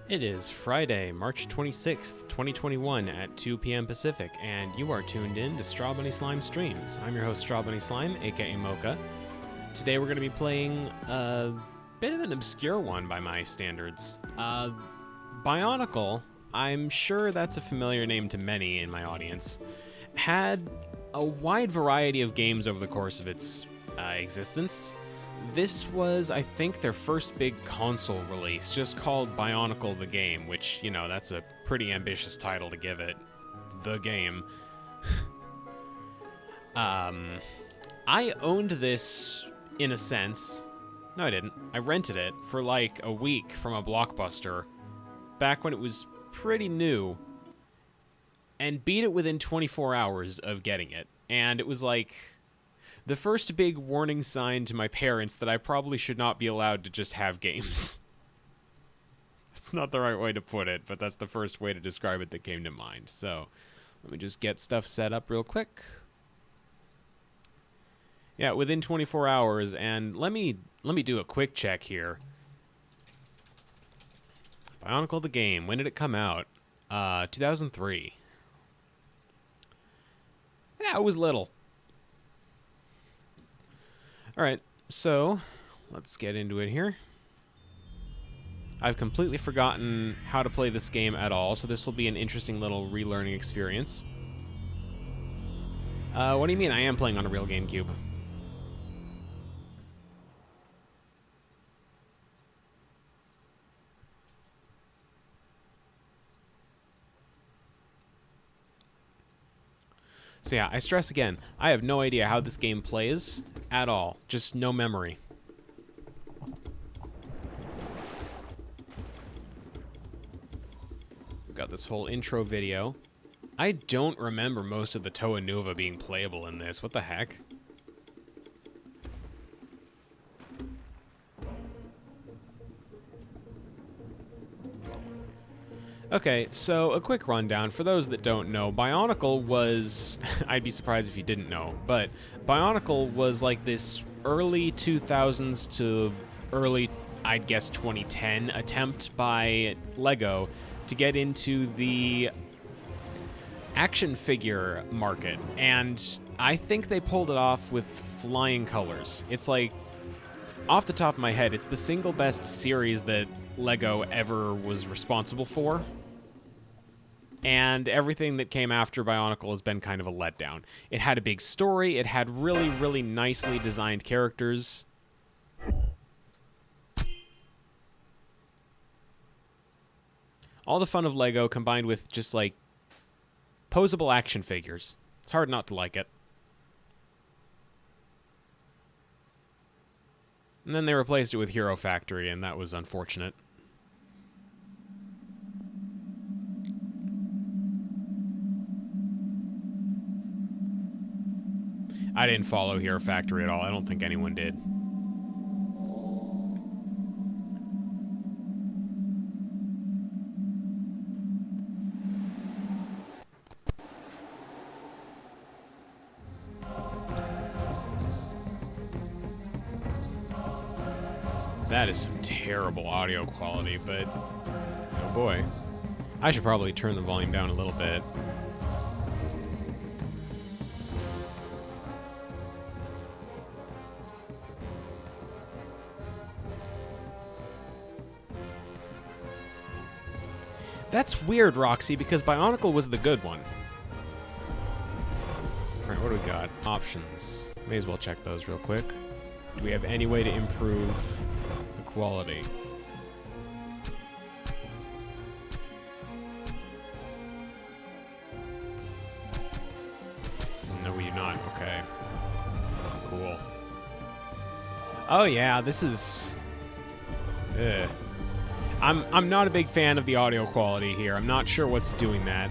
It is Friday, March 26th, 2021 at 2 p.m. Pacific, and you are tuned in to Strawbunny Slime Streams. I'm your host, Strawbunny Slime, aka Mocha. Today we're going to be playing a bit of an obscure one by my standards. Bionicle, I'm sure that's a familiar name to many in my audience, had a wide variety of games over the course of its existence. This was, I think, their first big console release, just called Bionicle the Game, which, you know, that's a pretty ambitious title to give it. The Game. I owned this, in a sense. No, I didn't. I rented it for like a week from a Blockbuster, back when it was pretty new, and beat it within 24 hours of getting it. And it was like the first big warning sign to my parents that I probably should not be allowed to just have games. That's not the right way to put it, but that's the first way to describe it that came to mind. So, let me just get stuff set up real quick. Yeah, within 24 hours, and let me do a quick check here. Bionicle the Game, when did it come out? 2003. Yeah, it was little. Alright, so let's get into it here. I've completely forgotten how to play this game at all, so this will be an interesting little relearning experience. What do you mean? I am playing on a real GameCube. So yeah, I stress again, I have no idea how this game plays at all. Just no memory. We've got this whole intro video. I don't remember most of the Toa Nuva being playable in this. What the heck? Okay, so a quick rundown. For those that don't know, Bionicle was... I'd be surprised if you didn't know, but Bionicle was like this early 2000s to early, I'd guess, 2010 attempt by LEGO to get into the action figure market, and I think they pulled it off with flying colors. It's like, off the top of my head, it's the single best series that LEGO ever was responsible for. And everything that came after Bionicle has been kind of a letdown. It had a big story, it had really, really nicely designed characters. All the fun of LEGO combined with just, like, posable action figures. It's hard not to like it. And then they replaced it with Hero Factory, and that was unfortunate. I didn't follow Hero Factory at all. I don't think anyone did. That is some terrible audio quality, but oh boy. I should probably turn the volume down a little bit. That's weird, Roxy, because Bionicle was the good one. Alright, what do we got? Options. May as well check those real quick. Do we have any way to improve the quality? No, we do not. Okay. Cool. Oh yeah, this is... Ugh. I'm not a big fan of the audio quality here. I'm not sure what's doing that.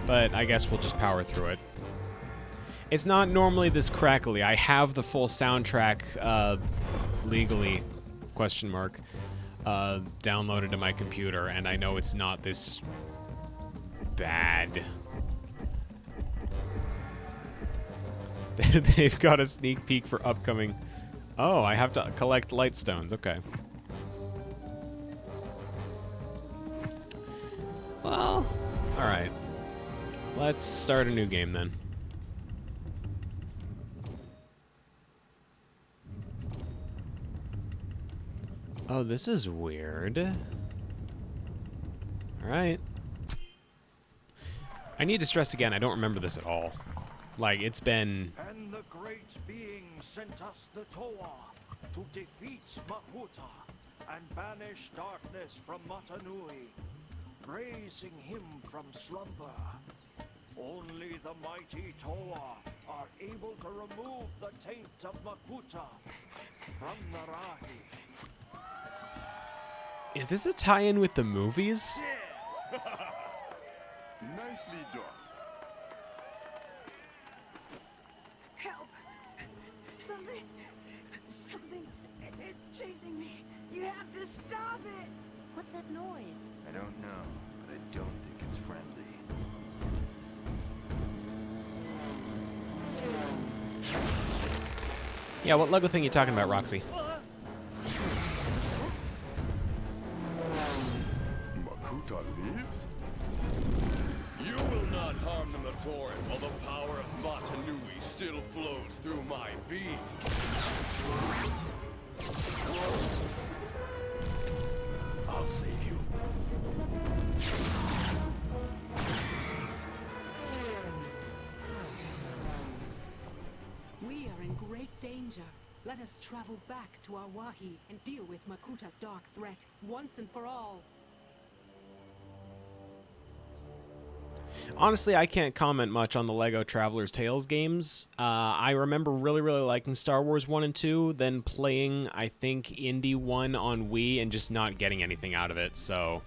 But I guess we'll just power through it. It's not normally this crackly. I have the full soundtrack, legally, question mark, downloaded to my computer, and I know it's not this bad. They've got a sneak peek for upcoming... Oh, I have to collect light stones. Okay. Well, alright. Let's start a new game then. Oh, this is weird. Alright. I need to stress again, I don't remember this at all. Like, it's been... And the great being sent us the Toa to defeat Makuta and banish darkness from Matanui, raising him from slumber. Only the mighty Toa are able to remove the taint of Makuta from Narahi. Is this a tie-in with the movies? Nicely done. Help! Something is chasing me. You have to stop it! What's that noise? I don't know, but I don't think it's friendly. Yeah, what Lego thing you talking about, Roxy? Makuta lives? You will not harm the Matoran while the power of Matanui still flows through my being. I'll save you. We are in great danger. Let us travel back to our Wahi and deal with Makuta's dark threat once and for all. Honestly, I can't comment much on the LEGO Traveler's Tales games. I remember really liking Star Wars 1 and 2, then playing, I think, Indy 1 on Wii and just not getting anything out of it, so...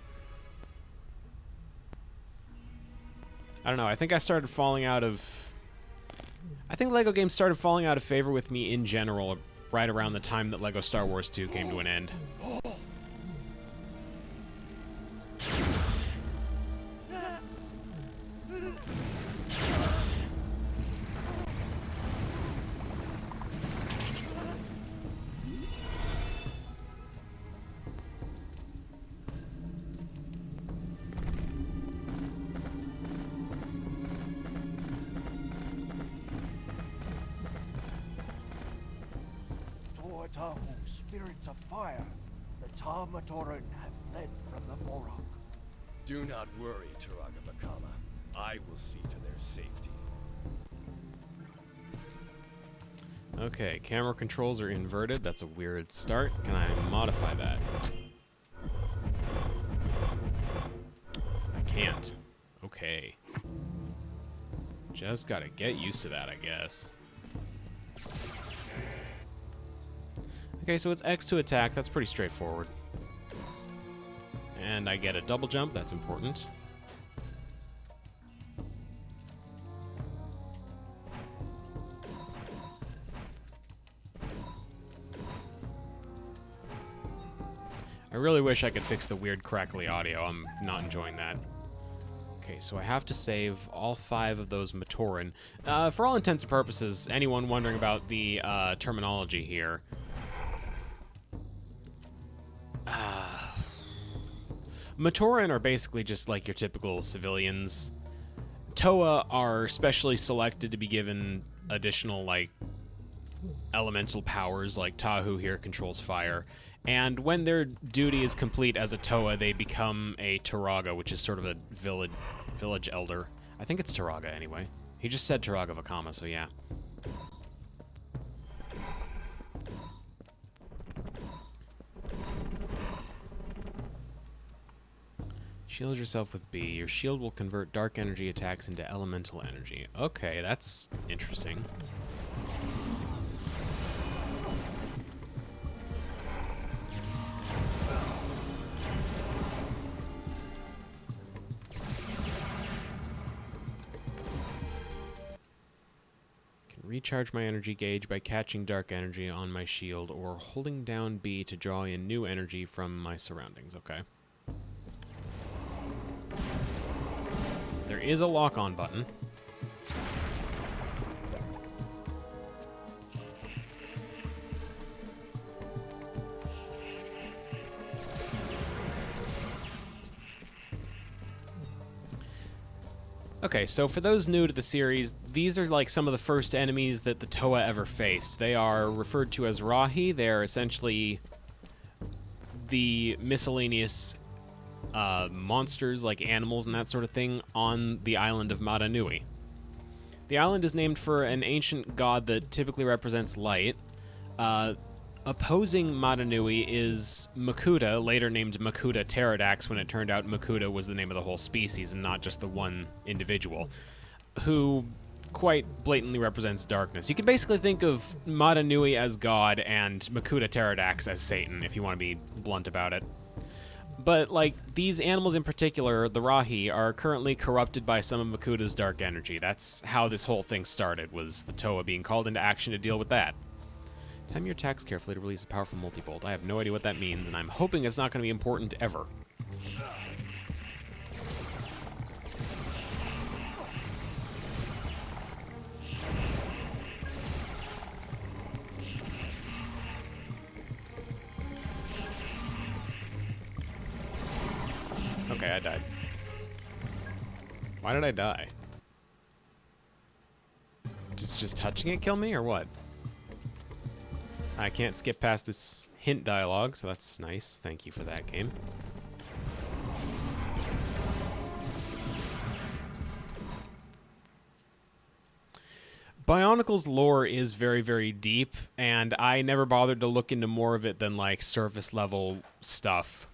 I don't know, I think I started falling out of... I think LEGO games started falling out of favor with me in general right around the time that LEGO Star Wars 2 came to an end. Tahu, spirits of fire, the Ta Matoran have fled from the Morok. Do not worry, Turaga Bakama. I will see to their safety. Okay, camera controls are inverted. That's a weird start. Can I modify that? I can't. Okay. Just gotta get used to that, I guess. Okay, so it's X to attack. That's pretty straightforward. And I get a double jump. That's important. I really wish I could fix the weird crackly audio. I'm not enjoying that. Okay, so I have to save all 5 of those Matoran. For all intents and purposes, anyone wondering about the terminology here... Matoran are basically just like your typical civilians. Toa are specially selected to be given additional, like, elemental powers, like Tahu here controls fire. And when their duty is complete as a Toa, they become a Turaga, which is sort of a village elder. I think it's Turaga, anyway. He just said Turaga Vakama, so yeah. Shield yourself with B. Your shield will convert dark energy attacks into elemental energy. Okay, that's interesting. Can recharge my energy gauge by catching dark energy on my shield or holding down B to draw in new energy from my surroundings. Okay. There is a lock-on button. Okay, so for those new to the series, these are like some of the first enemies that the Toa ever faced. They are referred to as Rahi. They're essentially the miscellaneous monsters, like animals and that sort of thing, on the island of Mata Nui. The island is named for an ancient god that typically represents light. Opposing Mata Nui is Makuta, later named Makuta Pterodax when it turned out Makuta was the name of the whole species and not just the one individual, who quite blatantly represents darkness. You can basically think of Mata Nui as God and Makuta Pterodax as Satan, if you want to be blunt about it. But, like, these animals in particular, the Rahi, are currently corrupted by some of Makuta's dark energy. That's how this whole thing started, was the Toa being called into action to deal with that. Time your attacks carefully to release a powerful multi-bolt. I have no idea what that means, and I'm hoping it's not going to be important ever. Okay, I died. Why did I die? Does just touching it kill me, or what? I can't skip past this hint dialogue, so that's nice. Thank you for that, game. Bionicle's lore is very, very deep, and I never bothered to look into more of it than, like, surface-level stuff.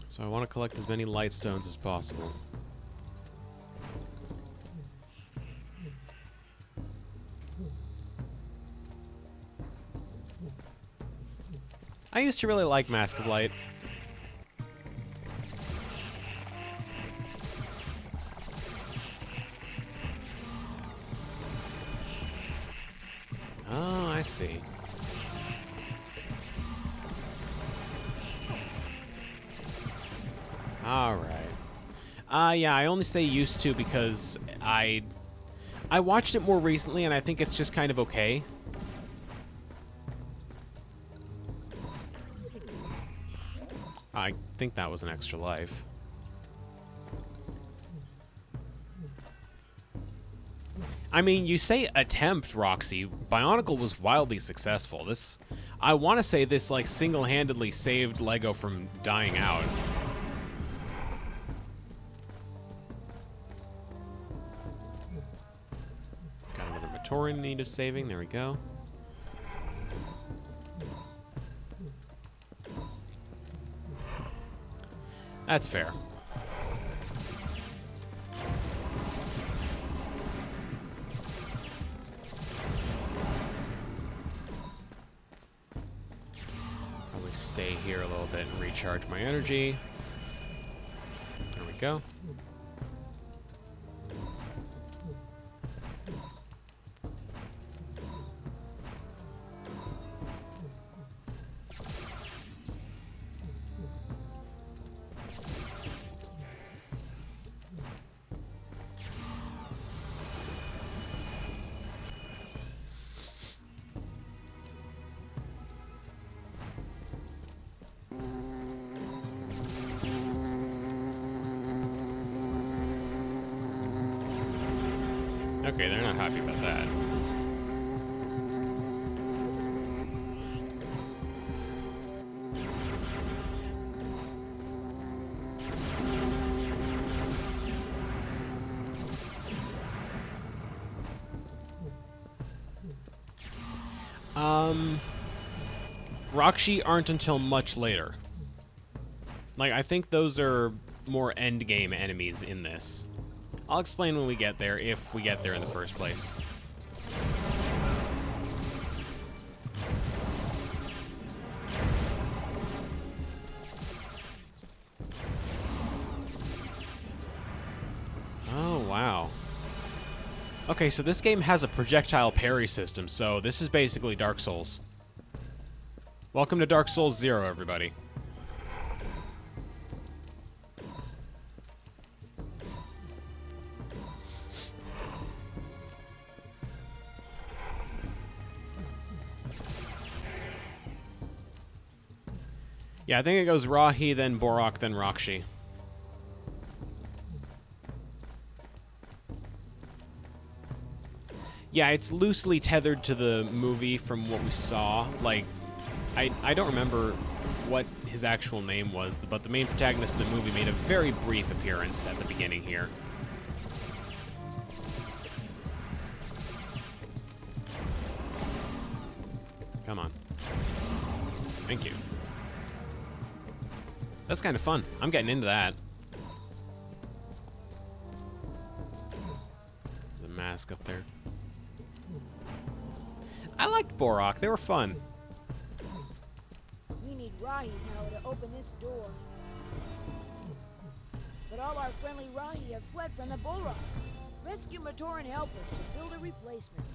So I want to collect as many light stones as possible. I used to really like Mask of Light. Oh, I see. Alright. Yeah, I only say used to because I watched it more recently, and I think it's just kind of okay. I think that was an extra life. I mean, you say attempt, Roxy. Bionicle was wildly successful. I want to say this, like, single-handedly saved LEGO from dying out. Got another Matoran in need of saving. There we go. That's fair. Probably stay here a little bit and recharge my energy. There we go. Okay, they're not happy about that. Rakshi aren't until much later. Like, I think those are more endgame enemies in this. I'll explain when we get there, if we get there in the first place. Oh, wow. Okay, so this game has a projectile parry system, so this is basically Dark Souls. Welcome to Dark Souls 0, everybody. Yeah, I think it goes Rahi, then Borak, then Rakshi. Yeah, it's loosely tethered to the movie from what we saw. Like, I don't remember what his actual name was, but the main protagonist of the movie made a very brief appearance at the beginning here. Come on. Thank you. That's kind of fun. I'm getting into that. The mask up there. I liked Borak. They were fun. We need Rahi power to open this door. But all our friendly Rahi have fled from the Borak. Rescue Mator and help us to build a replacement.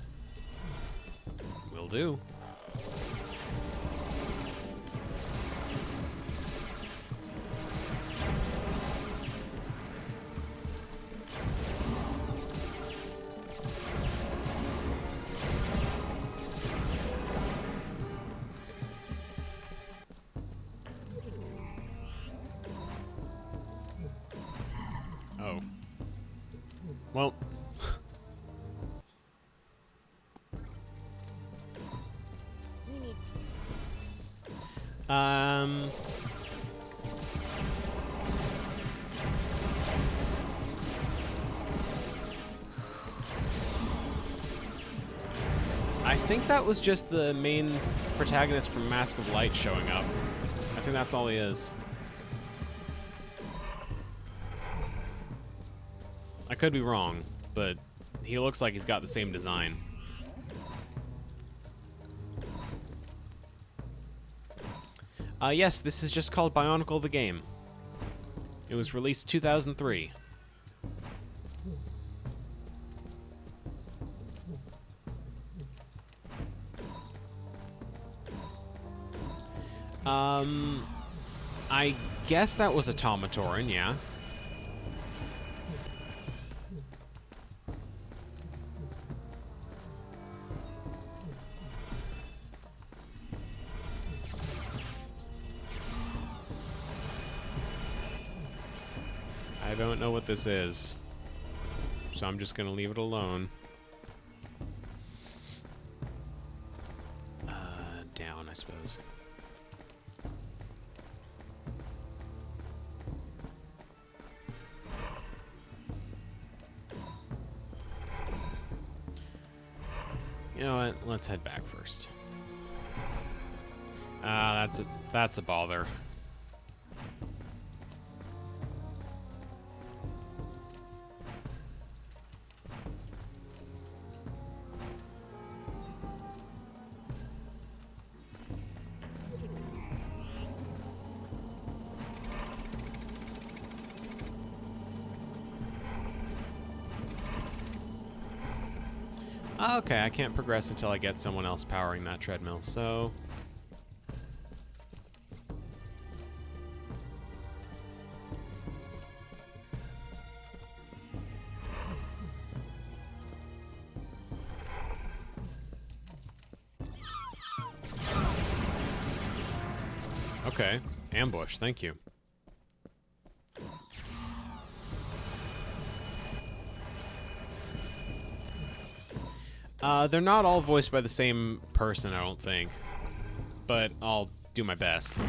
Will do. Oh. Well. We need I think that was just the main protagonist from Mask of Light showing up. I think that's all he is. I could be wrong, but he looks like he's got the same design. Yes, this is just called Bionicle the game. It was released 2003. I guess that was Automatoran, yeah. I don't know what this is, so I'm just gonna leave it alone. Down, I suppose. You know what? Let's head back first. That's a bother. Okay, I can't progress until I get someone else powering that treadmill, so... Okay, ambush, thank you. They're not all voiced by the same person, I don't think. But I'll do my best.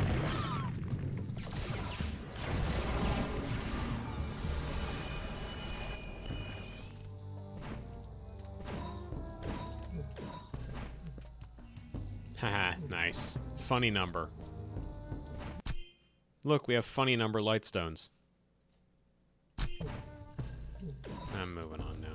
Haha, nice. Funny number. Look, we have funny number lightstones. I'm moving on now.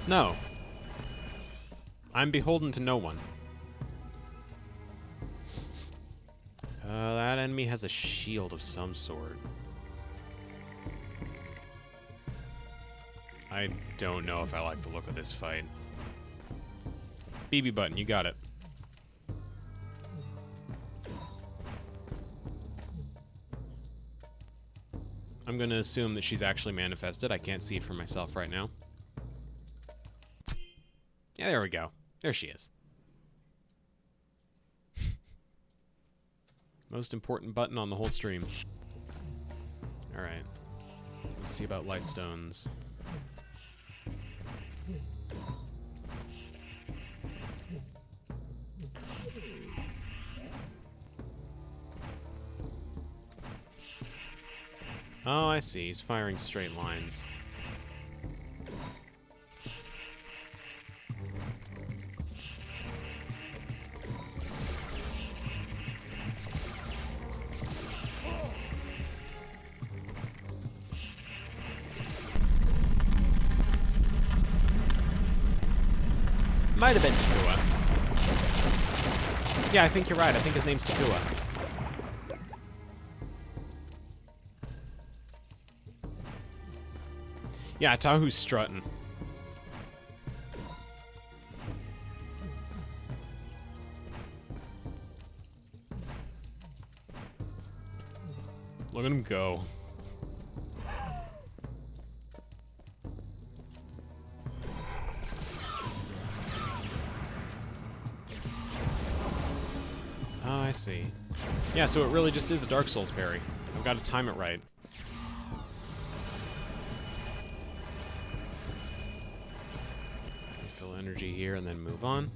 No. I'm beholden to no one. That enemy has a shield of some sort. I don't know if I like the look of this fight. BB button, you got it. I'm going to assume that she's actually manifested. I can't see for myself right now. Yeah, there we go. There she is. Most important button on the whole stream. Alright. Let's see about Lightstones. Oh, I see. He's firing straight lines. Might have been Takua. Yeah, I think you're right. I think his name's Takua. Yeah, Tahu's strutting. Look at him go. Oh, I see. Yeah, so it really just is a Dark Souls parry. I've got to time it right. Fill energy here and then move on.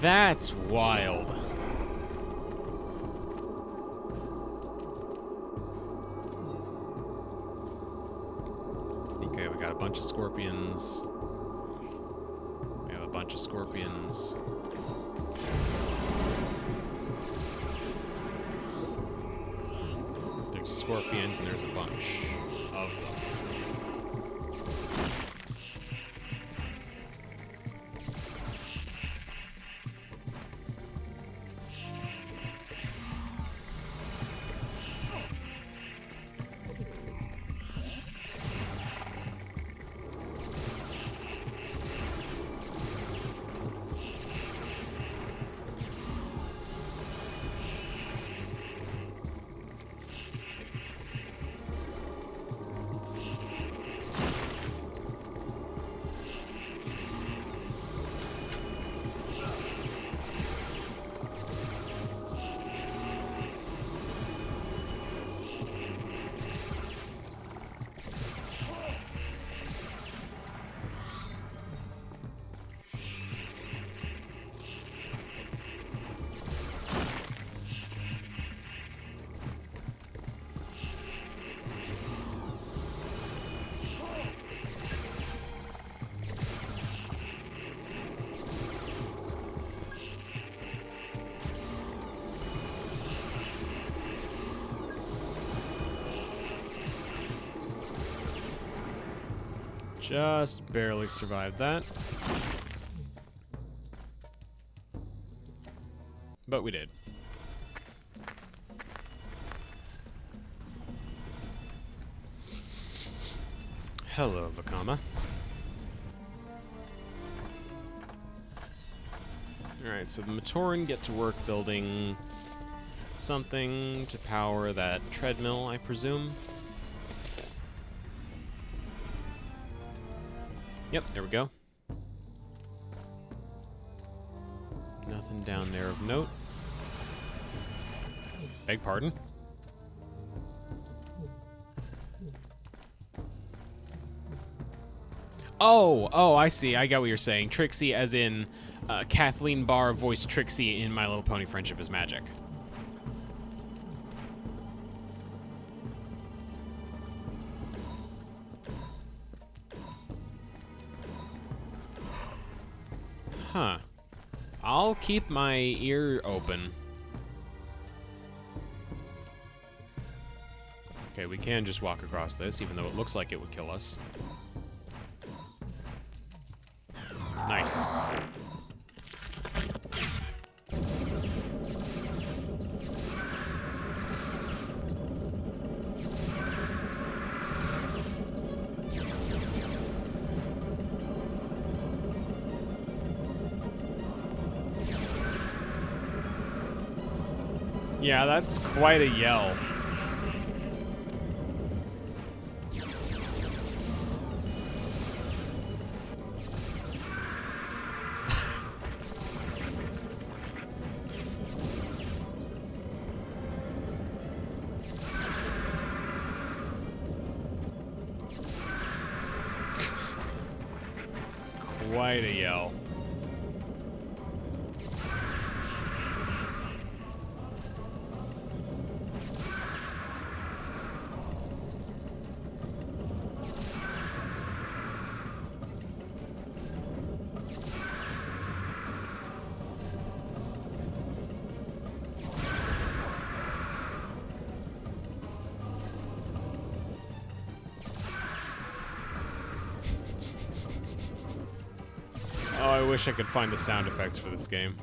That's wild. Okay, we got a bunch of scorpions. We have a bunch of scorpions. There's scorpions and there's a bunch of them. Just barely survived that. But we did. Hello, Vakama. Alright, so the Matoran get to work building something to power that treadmill, I presume. Yep, there we go. Nothing down there of note. Beg pardon? Oh, I see. I got what you're saying. Trixie as in Kathleen Barr voiced Trixie in My Little Pony Friendship is Magic. Huh. I'll keep my ear open. Okay, we can just walk across this, even though it looks like it would kill us. Nice. Yeah, that's quite a yell. Quite a yell. Oh, I wish I could find the sound effects for this game.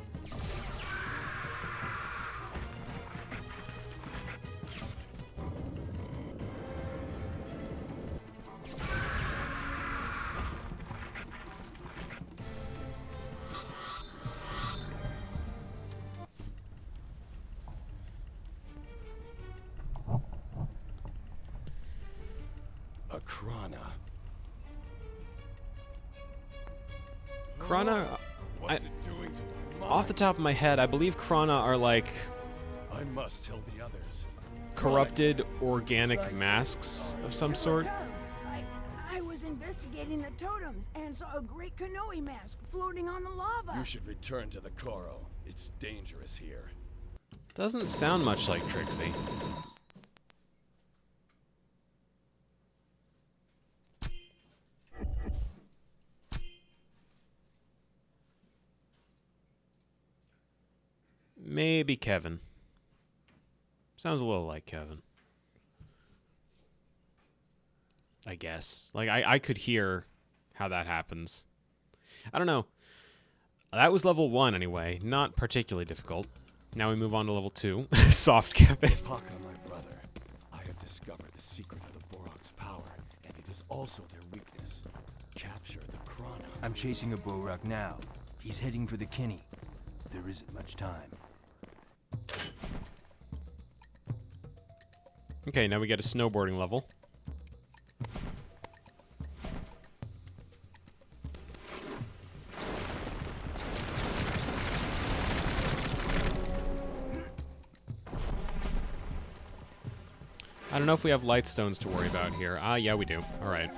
A Krana. Krana, What's it doing to my mind? off the top of my head, I believe Krana are like I must tell the others. corrupted organic masks of some sort. I was investigating the totems and saw a great Kanoe mask floating on the lava. You should return to the Koro. It's dangerous here. Doesn't sound much like Trixie. Maybe Kevin. Sounds a little like Kevin. I guess. Like, I could hear how that happens. I don't know. That was level 1 anyway. Not particularly difficult. Now we move on to level 2. Soft Kevin. Paka, my brother. I have discovered the secret of the Borok's power, and it is also their weakness. Capture the Krana. I'm chasing a Borok now. He's heading for the Kinney. There isn't much time. Okay, now we get a snowboarding level. I don't know if we have light stones to worry about here. Ah, yeah, we do. All right.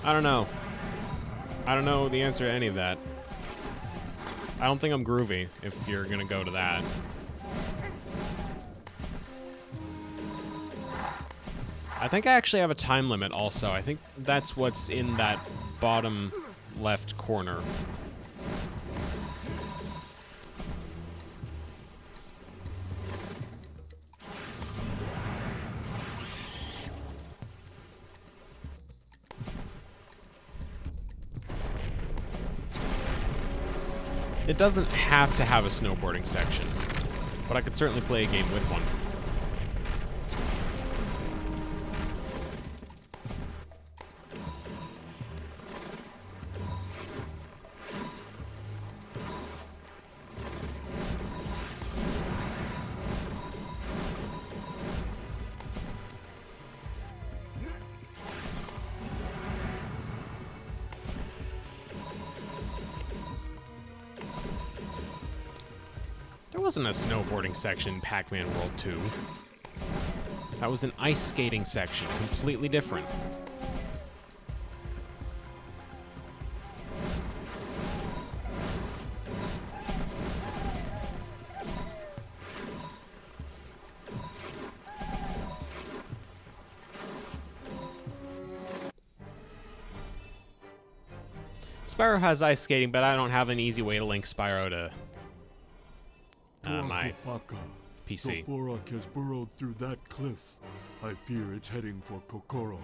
I don't know. I don't know the answer to any of that. I don't think I'm groovy, if you're gonna go to that. I think I actually have a time limit also. I think that's what's in that bottom left corner. It doesn't have to have a snowboarding section, but I could certainly play a game with one. There wasn't a snowboarding section in Pac-Man World 2. That was an ice skating section, completely different. Spyro has ice skating, but I don't have an easy way to link Spyro to my PC. The Borok has burrowed through that cliff. I fear it's heading for Kokoro.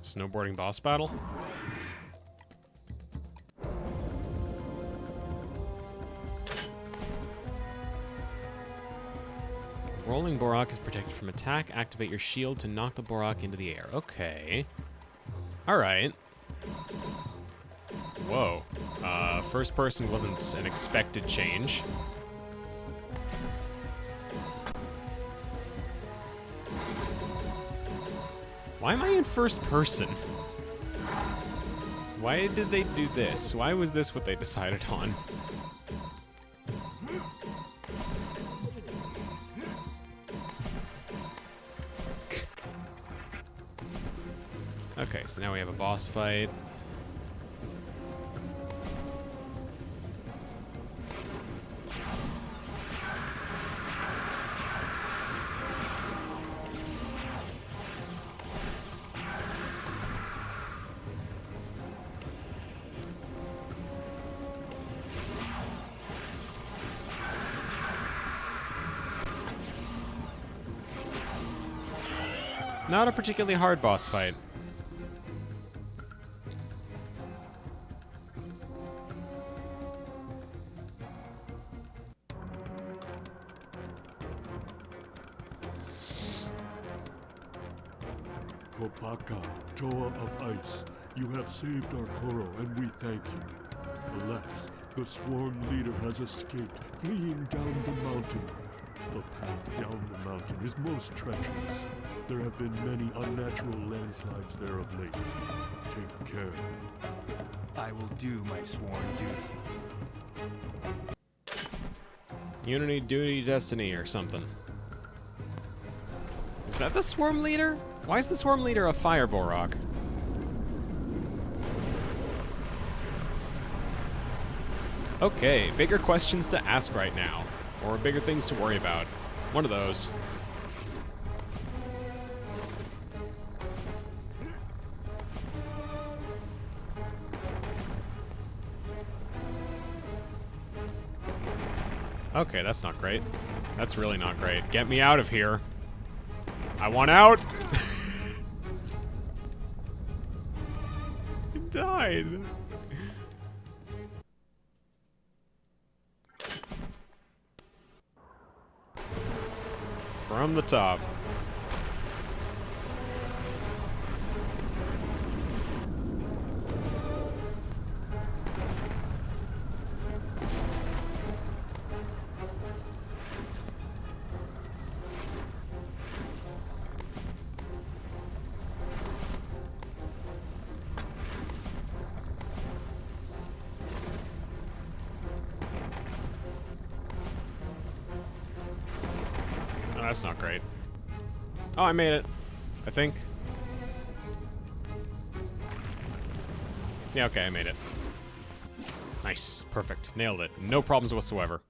Snowboarding boss battle? Rolling Borak is protected from attack. Activate your shield to knock the Borak into the air. Okay. Alright. Whoa. First person wasn't an expected change. Why am I in first person? Why did they do this? Why was this what they decided on? Okay, so now we have a boss fight. Not a particularly hard boss fight. Kopaka, Toa of Ice, you have saved our Koro, and we thank you. Alas, the swarm leader has escaped, fleeing down the mountain. The path down the mountain is most treacherous. There have been many unnatural landslides there of late. Take care. I will do my sworn duty. Unity, duty, destiny, or something. Is that the swarm leader? Why is the swarm leader a fire Borak? Okay, bigger questions to ask right now. Or bigger things to worry about. One of those. Okay, that's not great. That's really not great. Get me out of here. I want out! I died. From the top. Oh, that's not great. Oh, I made it. I think. Yeah, okay, I made it. Nice. Perfect. Nailed it. No problems whatsoever.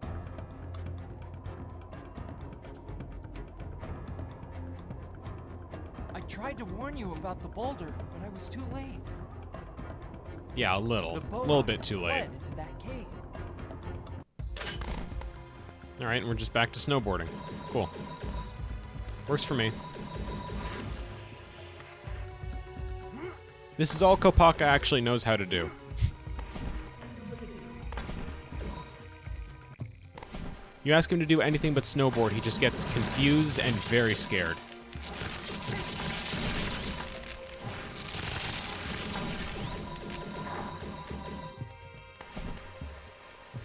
I tried to warn you about the boulder, but I was too late. Yeah, a little. The A little bit too late. fled into that cave. Alright, and we're just back to snowboarding. Cool. Works for me. This is all Kopaka actually knows how to do. You ask him to do anything but snowboard, he just gets confused and very scared.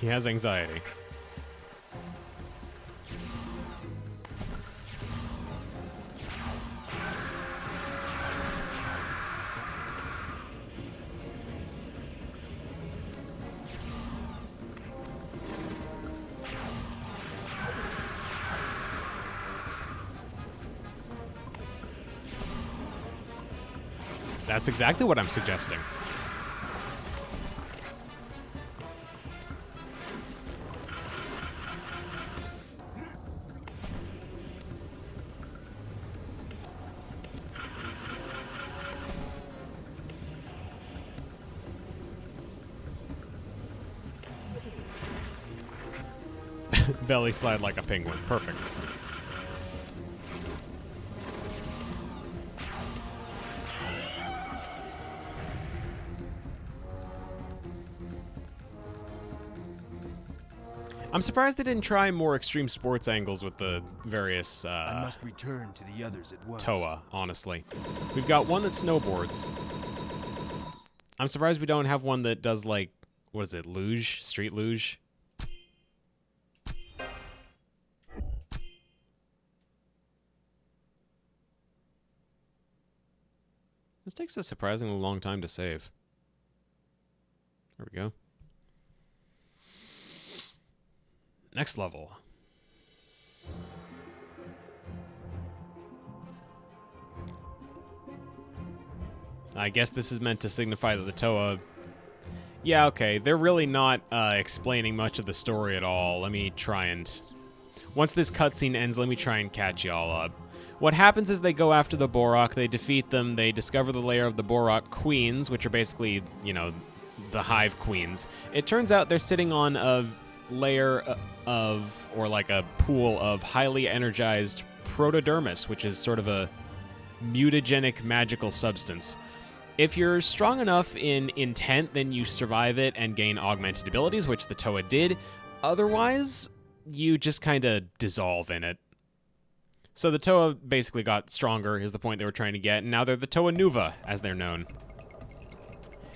He has anxiety. That's exactly what I'm suggesting. Belly slide like a penguin. Perfect. I'm surprised they didn't try more extreme sports angles with the various I must return to the others at once. Toa, honestly. We've got one that snowboards. I'm surprised we don't have one that does, like, what is it, luge? Street luge? This takes a surprisingly long time to save. There we go. Next level. I guess this is meant to signify that the Toa... Yeah, okay. They're really not explaining much of the story at all. Let me try and... Once this cutscene ends, let me try and catch y'all up. What happens is they go after the Borok, they defeat them, they discover the lair of the Borok Queens, which are basically, you know, the Hive Queens. It turns out they're sitting on a layer of, or like a pool of highly energized protodermis, which is sort of a mutagenic magical substance. If you're strong enough in intent, then you survive it and gain augmented abilities, which the Toa did. Otherwise, you just kind of dissolve in it. So the Toa basically got stronger, is the point they were trying to get, and now they're the Toa Nuva, as they're known.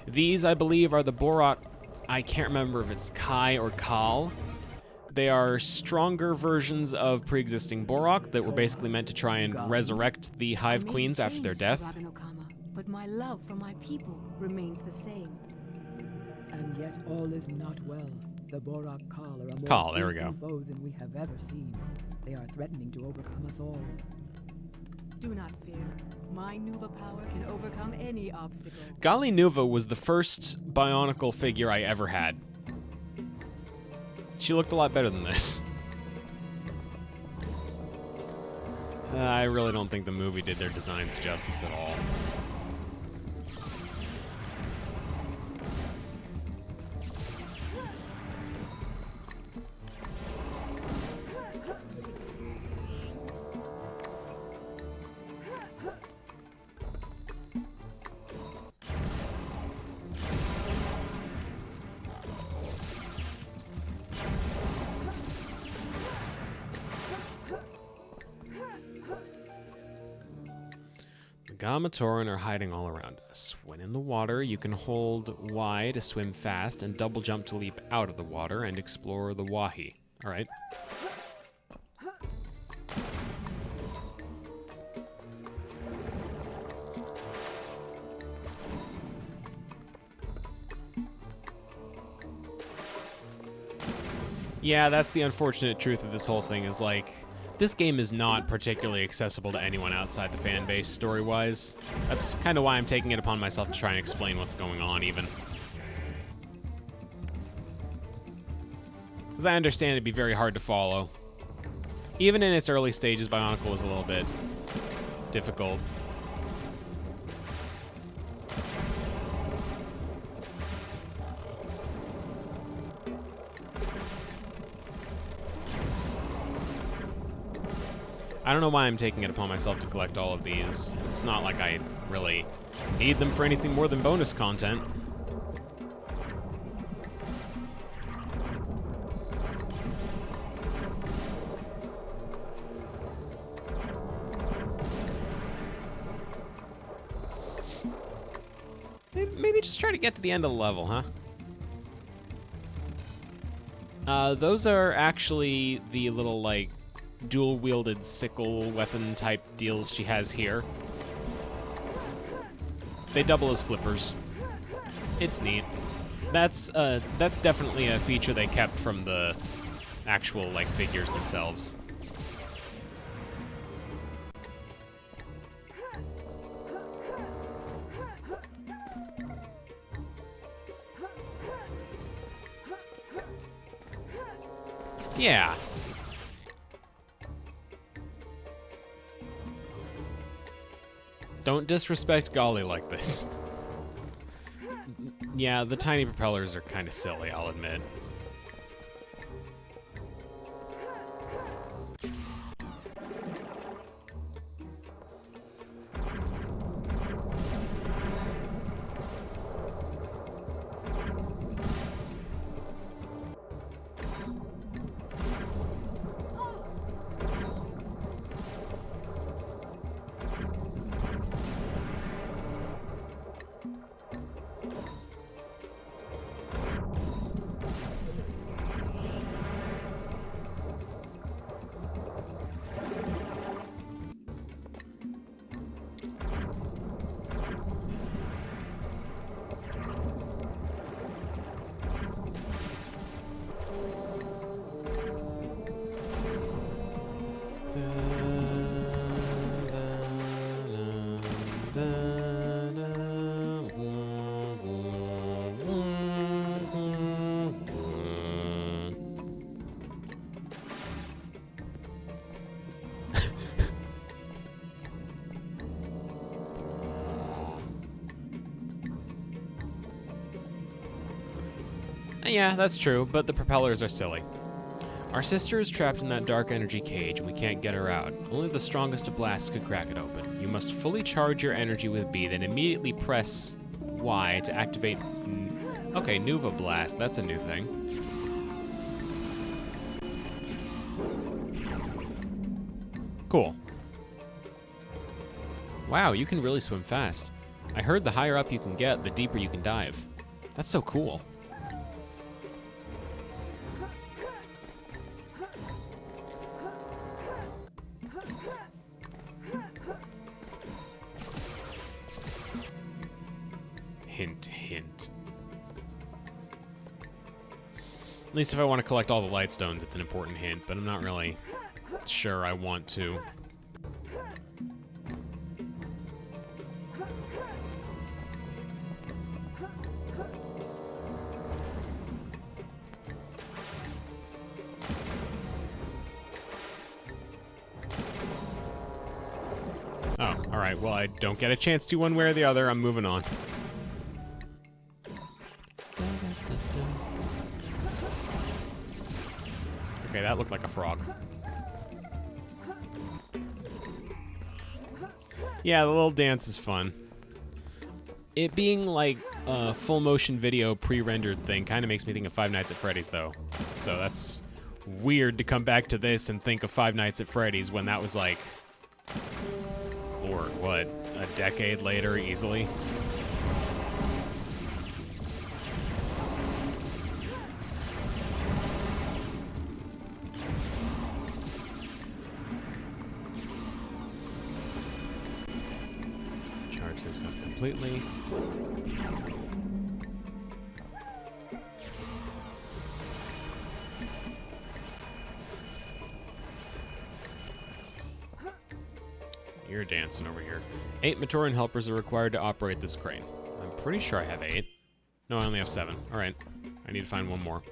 These, I believe, are the Borok... I can't remember if it's Kai or Kal. They are stronger versions of pre-existing Borok that were basically meant to try and resurrect the Hive Queens after their death. But my love for my people remains the same. And yet all is not well. The Borok Kal are a Kal, more there we go. fearsome foe than we have ever seen. They are threatening to overcome us all. Do not fear. My Nuva power can overcome any obstacle. Gali Nuva was the first Bionicle figure I ever had. She looked a lot better than this. I really don't think the movie did their designs justice at all. Gamatoran are hiding all around us. When in the water, you can hold Y to swim fast and double jump to leap out of the water and explore the Wahi. Alright. Yeah, that's the unfortunate truth of this whole thing is, like, this game is not particularly accessible to anyone outside the fan base, story-wise. That's kind of why I'm taking it upon myself to try and explain what's going on, even. Because I understand it'd be very hard to follow. Even in its early stages, Bionicle was a little bit difficult. I don't know why I'm taking it upon myself to collect all of these. It's not like I really need them for anything more than bonus content. Maybe just try to get to the end of the level, huh? Those are actually the little, like, dual-wielded sickle weapon type deals she has here. They double as flippers. It's neat. That's definitely a feature they kept from the actual, like, figures themselves. Yeah. Don't disrespect Gali like this. Yeah, the tiny propellers are kind of silly, I'll admit. Yeah, that's true, but the propellers are silly. Our sister is trapped in that dark energy cage, and we can't get her out. Only the strongest of blasts could crack it open. You must fully charge your energy with B, then immediately press Y to activate... Okay, Nuva Blast. That's a new thing. Cool. Wow, you can really swim fast. I heard the higher up you can get, the deeper you can dive. That's so cool. Hint, hint. At least if I want to collect all the light stones, it's an important hint, but I'm not really sure I want to. Oh, alright, well, I don't get a chance to one way or the other. I'm moving on. Okay, that looked like a frog. Yeah, the little dance is fun. It being like a full motion video pre-rendered thing kind of makes me think of Five Nights at Freddy's, though. So that's weird to come back to this and think of Five Nights at Freddy's when that was like... Or what, a decade later, easily? Charge this up completely. You're dancing over here. 8 Matoran helpers are required to operate this crane. I'm pretty sure I have 8. No, I only have 7. Alright. I need to find one more.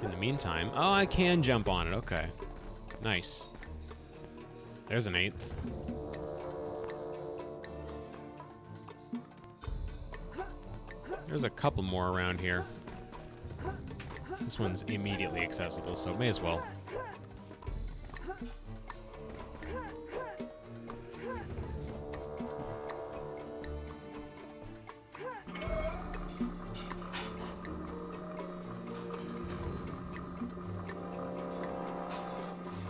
In the meantime... Oh, I can jump on it. Okay. Nice. There's an 8th. There's a couple more around here. This one's immediately accessible, so may as well.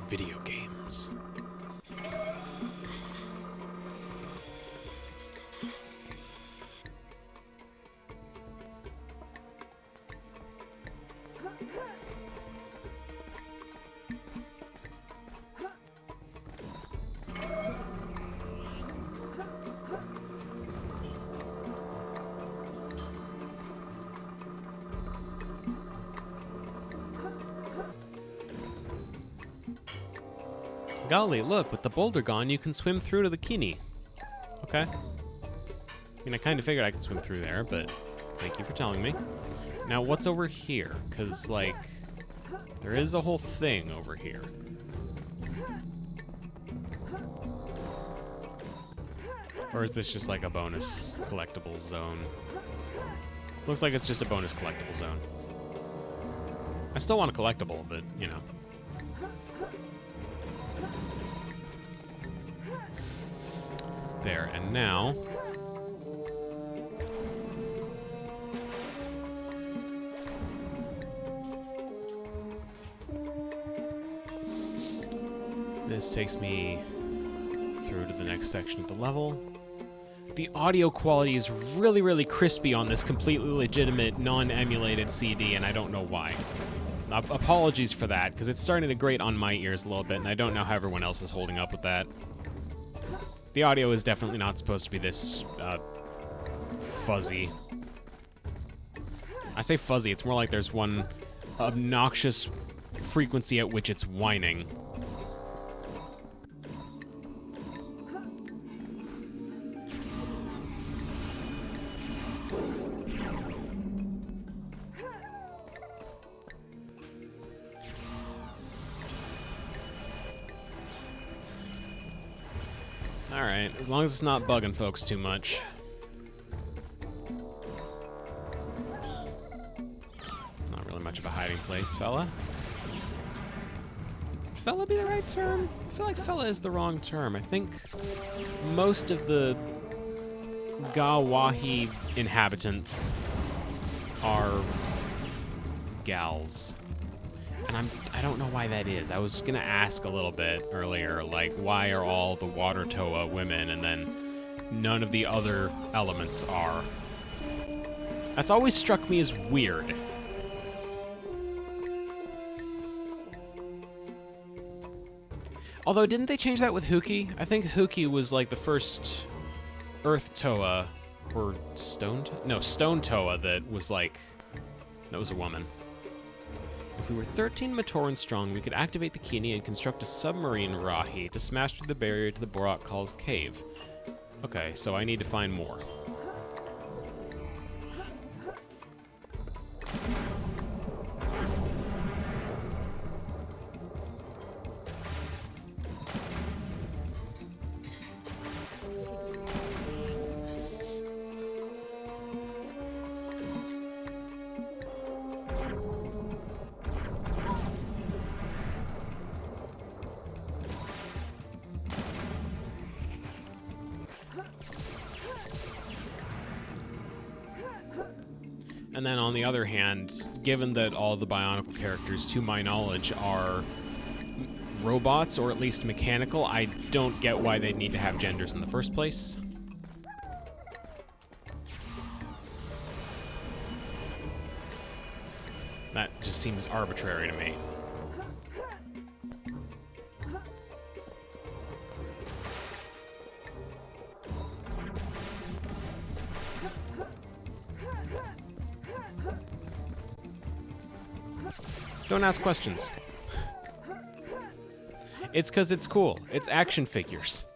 Video games. Golly, look, with the boulder gone, you can swim through to the Kini. Okay. I mean, I kind of figured I could swim through there, but thank you for telling me. Now, what's over here? Because, like, there is a whole thing over here. Or is this just like a bonus collectible zone? Looks like it's just a bonus collectible zone. I still want a collectible, but, you know. There, and now... this takes me through to the next section of the level. The audio quality is really, really crispy on this completely legitimate, non-emulated CD, and I don't know why. Apologies for that, because it's starting to grate on my ears a little bit, and I don't know how everyone else is holding up with that. The audio is definitely not supposed to be this, fuzzy. I say fuzzy, it's more like there's one obnoxious frequency at which it's whining. Alright, as long as it's not bugging folks too much. much of a hiding place, fella. Would fella be the right term? I feel like fella is the wrong term. I think most of the Ga-Wahi inhabitants are gals. And I don't know why that is. I was gonna ask a little bit earlier, like, why are all the water Toa women and then none of the other elements are? That's always struck me as weird. Although, didn't they change that with Huki? I think Huki was like the first Earth Toa, or Stone Toa that was like, that was a woman. If we were 13 Matoran strong, we could activate the Kini and construct a submarine Rahi to smash through the barrier to the Borak Khal's cave. Okay, so I need to find more. And then on the other hand, given that all the Bionicle characters, to my knowledge, are robots, or at least mechanical, I don't get why they need to have genders in the first place. That just seems arbitrary to me. Don't ask questions. It's because it's cool. It's action figures.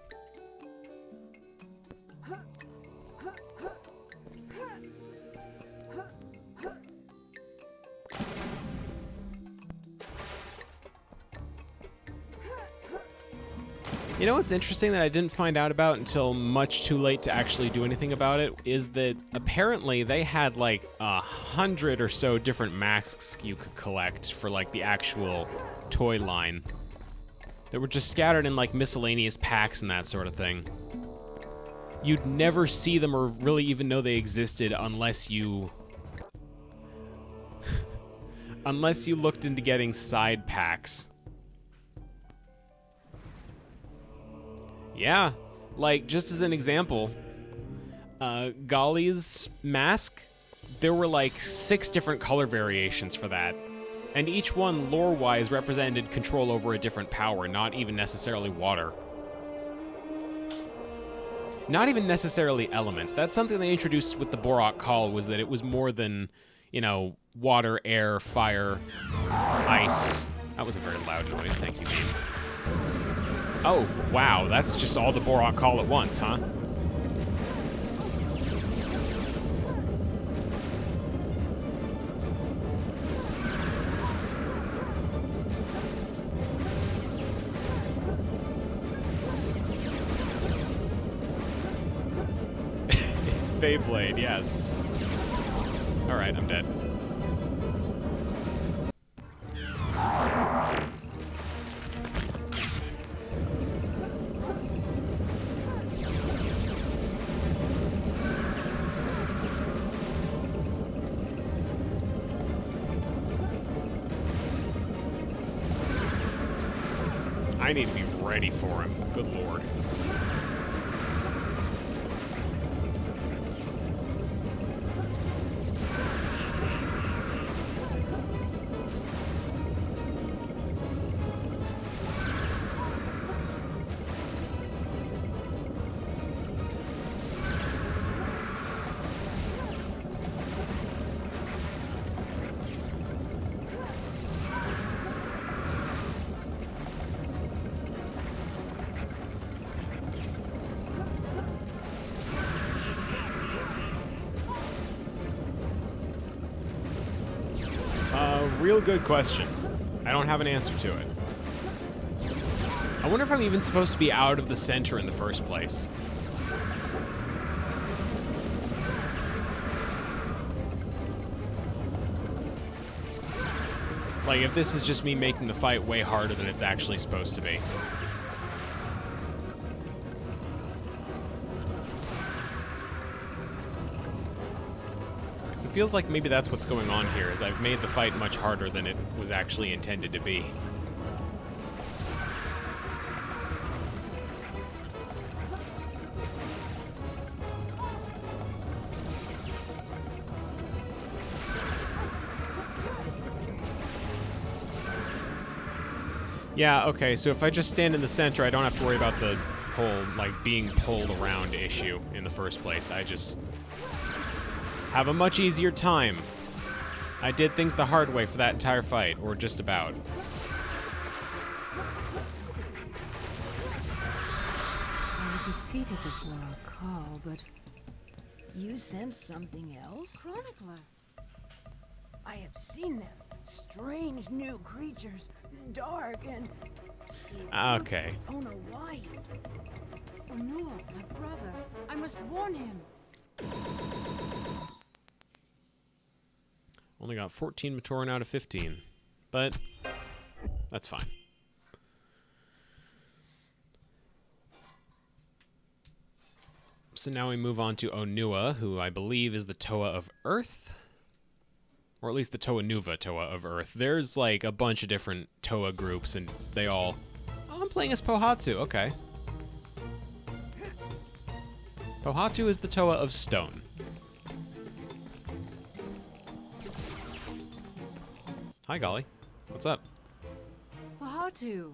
You know what's interesting that I didn't find out about until much too late to actually do anything about it is that apparently they had like 100 or so different masks you could collect for like the actual toy line that were just scattered in like miscellaneous packs and that sort of thing. You'd never see them or really even know they existed unless you looked into getting side packs. Yeah, like, just as an example, Golly's mask, there were like 6 different color variations for that. And each one, lore-wise, represented control over a different power, not even necessarily water. Not even necessarily elements. That's something they introduced with the Borak Khal, was that it was more than, you know, water, air, fire, ice. That was a very loud noise, thank you, game. Oh, wow, that's just all the Borak Khal at once, huh? Beyblade, yes. Alright, I'm dead. I need to be ready for him. Good lord. Real good question. I don't have an answer to it. I wonder if I'm even supposed to be out of the center in the first place. Like, if this is just me making the fight way harder than it's actually supposed to be. Because it feels like maybe that's what's going on here, is I've made the fight much harder than it was actually intended to be. Yeah, okay, so if I just stand in the center, I don't have to worry about the whole, like, being pulled around issue in the first place. I just have a much easier time. I did things the hard way for that entire fight, or just about. I defeated the Bionicle, but... You sensed something else? Chronicler. I have seen them. Strange new creatures. Dark and... Okay. Oh no, why? Onua, my brother. I must warn him. Only got 14 Matoran out of 15. But that's fine. So now we move on to Onua, who I believe is the Toa of Earth. Or at least the Toa Nuva Toa of Earth. There's like a bunch of different Toa groups, and they all... Oh, I'm playing as Pohatu, okay. Pohatu is the Toa of Stone. Hi, Golly. What's up? Pohatu.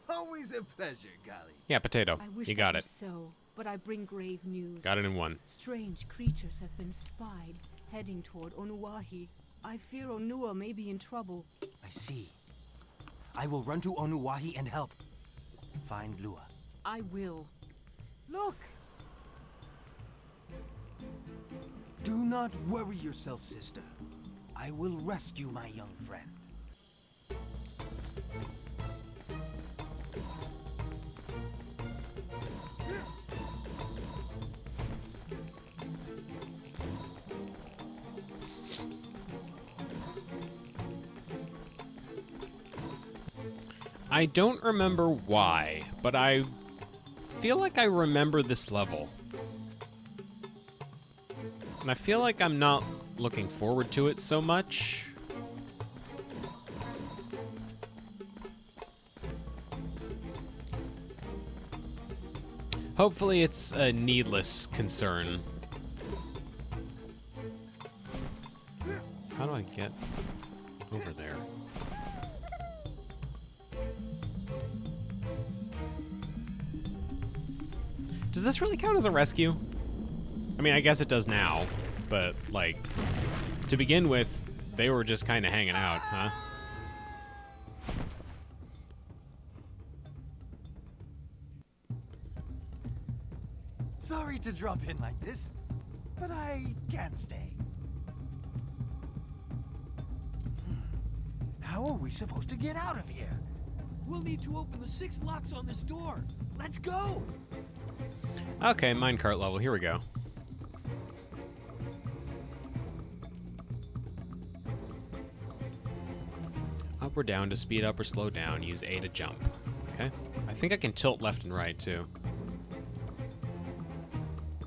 Always a pleasure, Golly. Yeah, potato. I wish You got that it. was so, but I bring grave news. Got it in one. Strange creatures have been spied, heading toward Onuahi. I fear Onua may be in trouble. I see. I will run to Onuahi and help. Find Lua. I will. Look! Do not worry yourself, sister. I will rescue my young friend. I don't remember why, but I feel like I remember this level. And I feel like I'm not looking forward to it so much. Hopefully it's a needless concern. How do I get over there? Does this really count as a rescue? I mean, I guess it does now, but, like, to begin with, they were just kind of hanging out, huh? Sorry to drop in like this, but I can't stay. How are we supposed to get out of here? We'll need to open the 6 locks on this door. Let's go! Okay, minecart level, here we go. Up or down to speed up or slow down, use A to jump. Okay, I think I can tilt left and right too.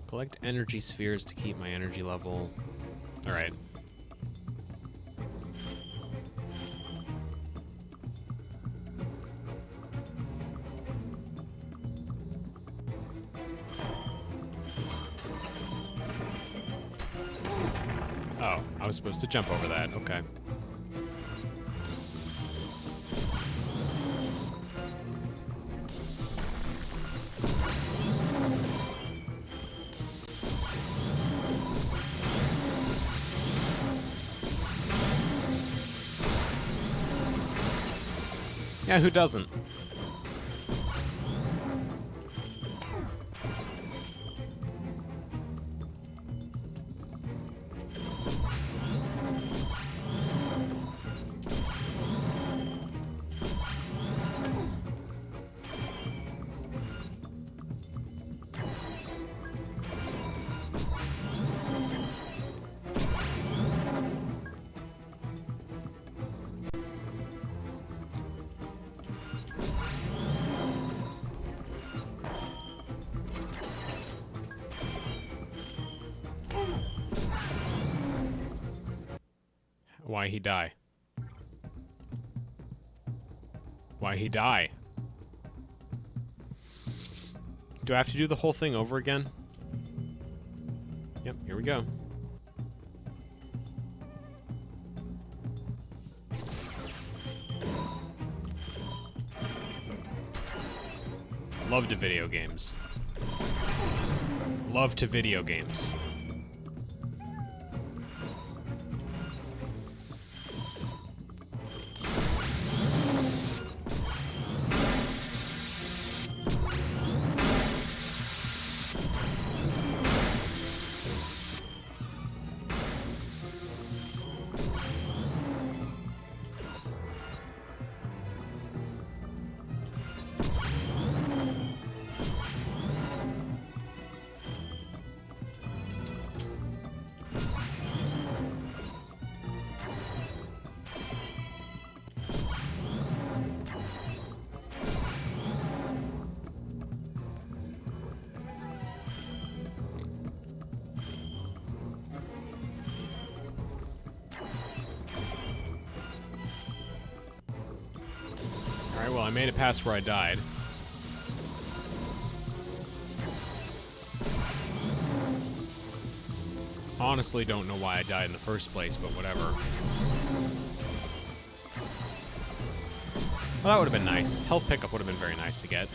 Collect energy spheres to keep my energy level. Alright. Oh, I was supposed to jump over that. Okay. Yeah, who doesn't? Why he die? Why he die? Do I have to do the whole thing over again? Yep, here we go. Love to video games. Love to video games. Alright, well, I made it past where I died. Honestly, don't know why I died in the first place, but whatever. Well, that would have been nice. Health pickup would have been very nice to get.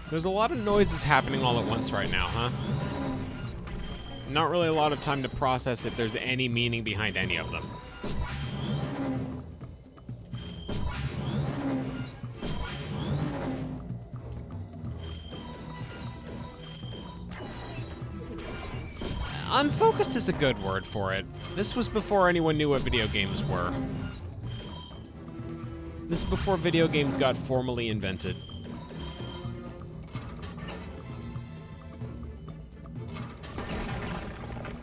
There's a lot of noises happening all at once right now, huh? Not really a lot of time to process if there's any meaning behind any of them. Unfocused is a good word for it. This was before anyone knew what video games were. This is before video games got formally invented.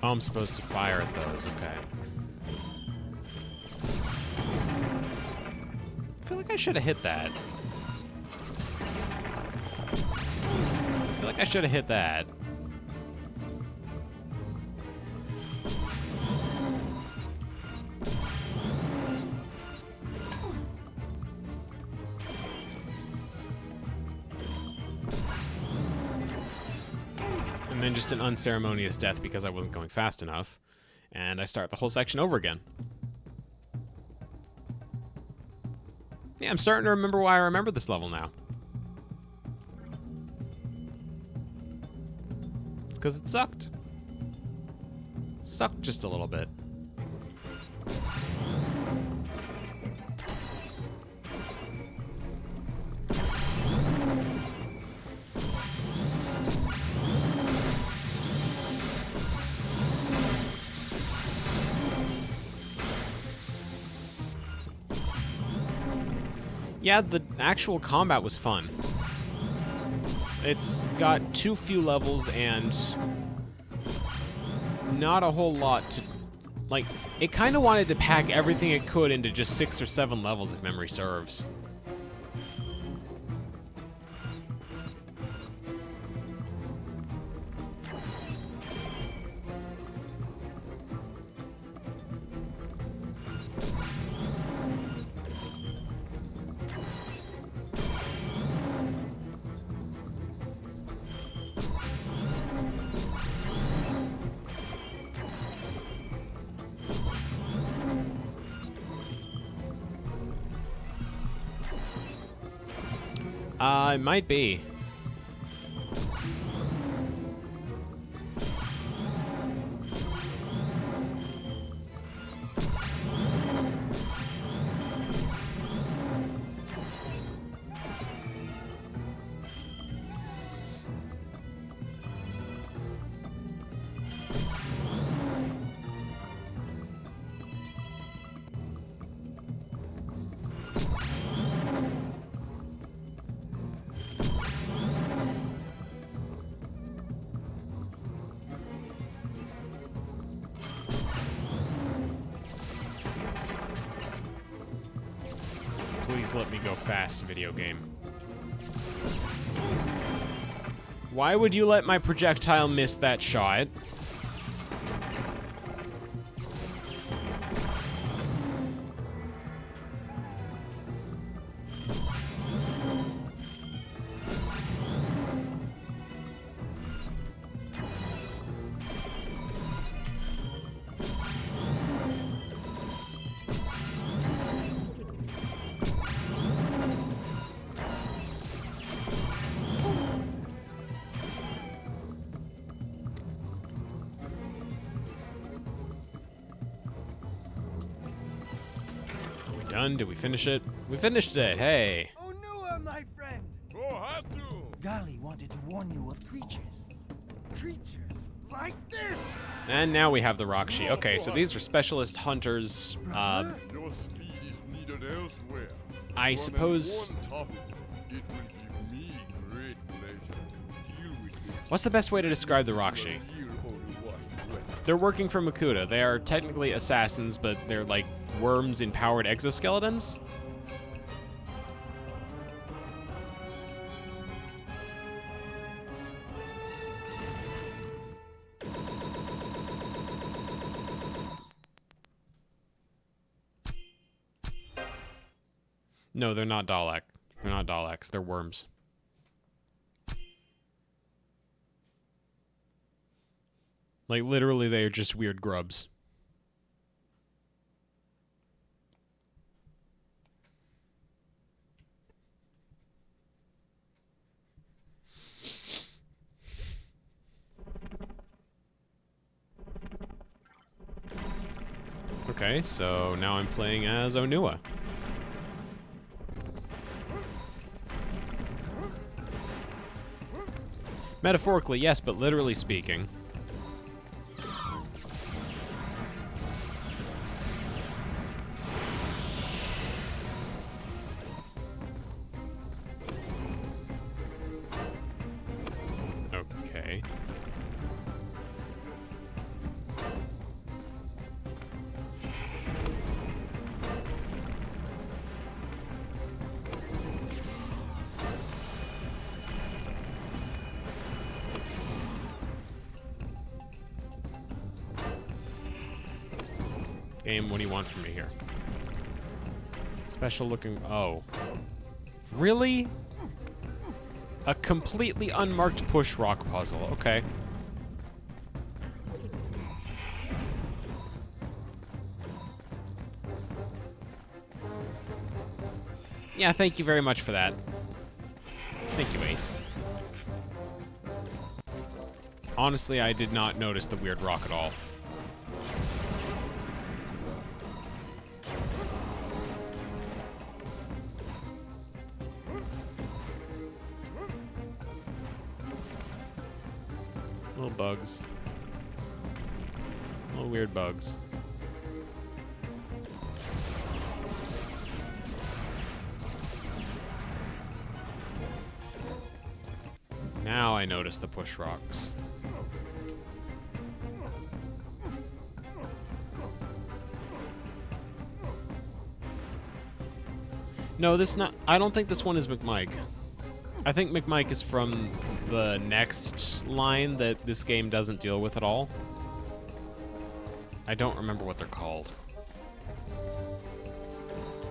Oh, I'm supposed to fire at those, okay. I feel like I should have hit that. I feel like I should have hit that. And then just an unceremonious death because I wasn't going fast enough. And I start the whole section over again. Yeah, I'm starting to remember why I remember this level now. It's because it sucked. Sucked just a little bit. Yeah, the actual combat was fun. It's got too few levels and not a whole lot to... Like, it kind of wanted to pack everything it could into just 6 or 7 levels, if memory serves. It might be. Please let me go fast, video game. Why would you let my projectile miss that shot? Done? Did we finish it? We finished it, hey! Oh, no, my friend! Oh, had to! Gali wanted to warn you of creatures. Creatures like this! And now we have the Rakshi. Okay, so these are specialist hunters. Your speed is needed elsewhere. I suppose... It will give me great pleasure to deal with this. What's the best way to describe the Rakshi? They're working for Makuta. They are technically assassins, but they're like worms in powered exoskeletons? No, they're not Dalek. They're not Daleks. They're worms. Like, literally, they are just weird grubs. Okay, so now I'm playing as Onua. Metaphorically, yes, but literally speaking. Okay. Game, what do you want from me here? Special looking... Oh. Really? A completely unmarked push rock puzzle. Okay. Yeah, thank you very much for that. Thank you, Ace. Honestly, I did not notice the weird rock at all. Little bugs. Little weird bugs. Now I notice the push rocks. No, this not... I don't think this one is McMike. I think McMike is from the next line that this game doesn't deal with at all. I don't remember what they're called.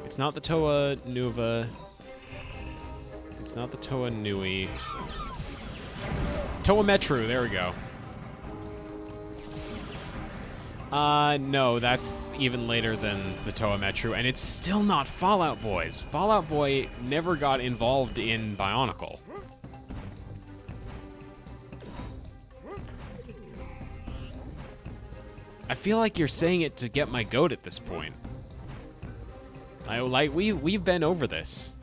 It's not the Toa Nuva. It's not the Toa Nui. Toa Metru, there we go. No, that's even later than the Toa Metru, and it's still not Fallout Boys. Fallout Boy never got involved in Bionicle. I feel like you're saying it to get my goat at this point. We've been over this.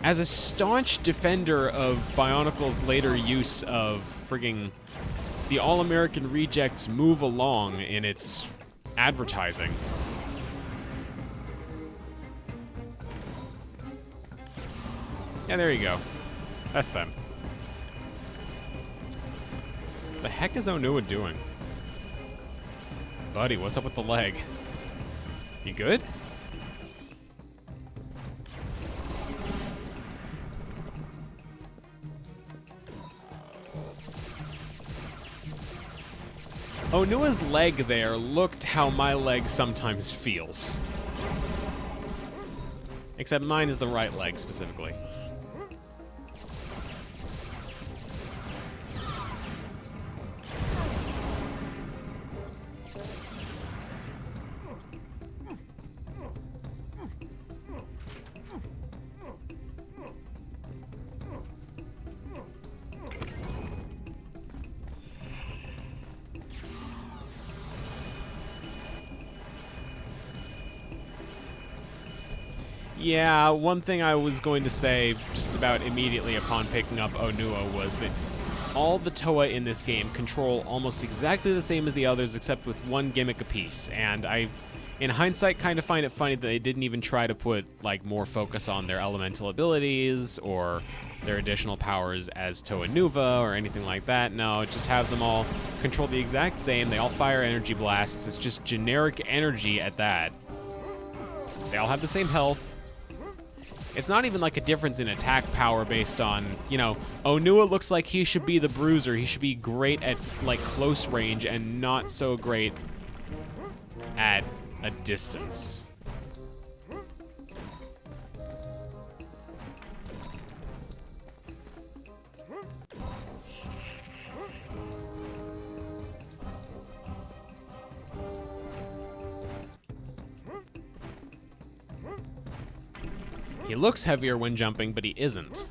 As a staunch defender of Bionicle's later use of frigging the All-American Rejects Move Along in its advertising. Yeah, there you go. That's them. The heck is Onua doing? Buddy, what's up with the leg? You good? Onua's leg there looked how my leg sometimes feels. Except mine is the right leg, specifically. Yeah, one thing I was going to say just about immediately upon picking up Onua was that all the Toa in this game control almost exactly the same as the others except with one gimmick apiece, and I, in hindsight, kind of find it funny that they didn't even try to put, like, more focus on their elemental abilities or their additional powers as Toa Nuva or anything like that. No, just have them all control the exact same. They all fire energy blasts. It's just generic energy at that. They all have the same health. It's not even like a difference in attack power based on, you know, Onua looks like he should be the bruiser. He should be great at, like, close range and not so great at a distance. He looks heavier when jumping, but he isn't.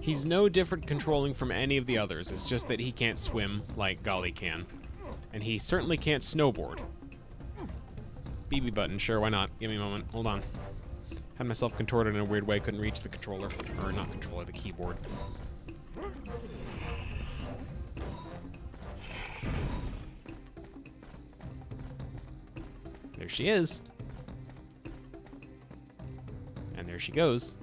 He's no different controlling from any of the others. It's just that he can't swim like Golly can. And he certainly can't snowboard. BB button, sure, why not? Give me a moment. Hold on. Had myself contorted in a weird way, couldn't reach the controller. Or not controller, the keyboard. There she is. And there she goes.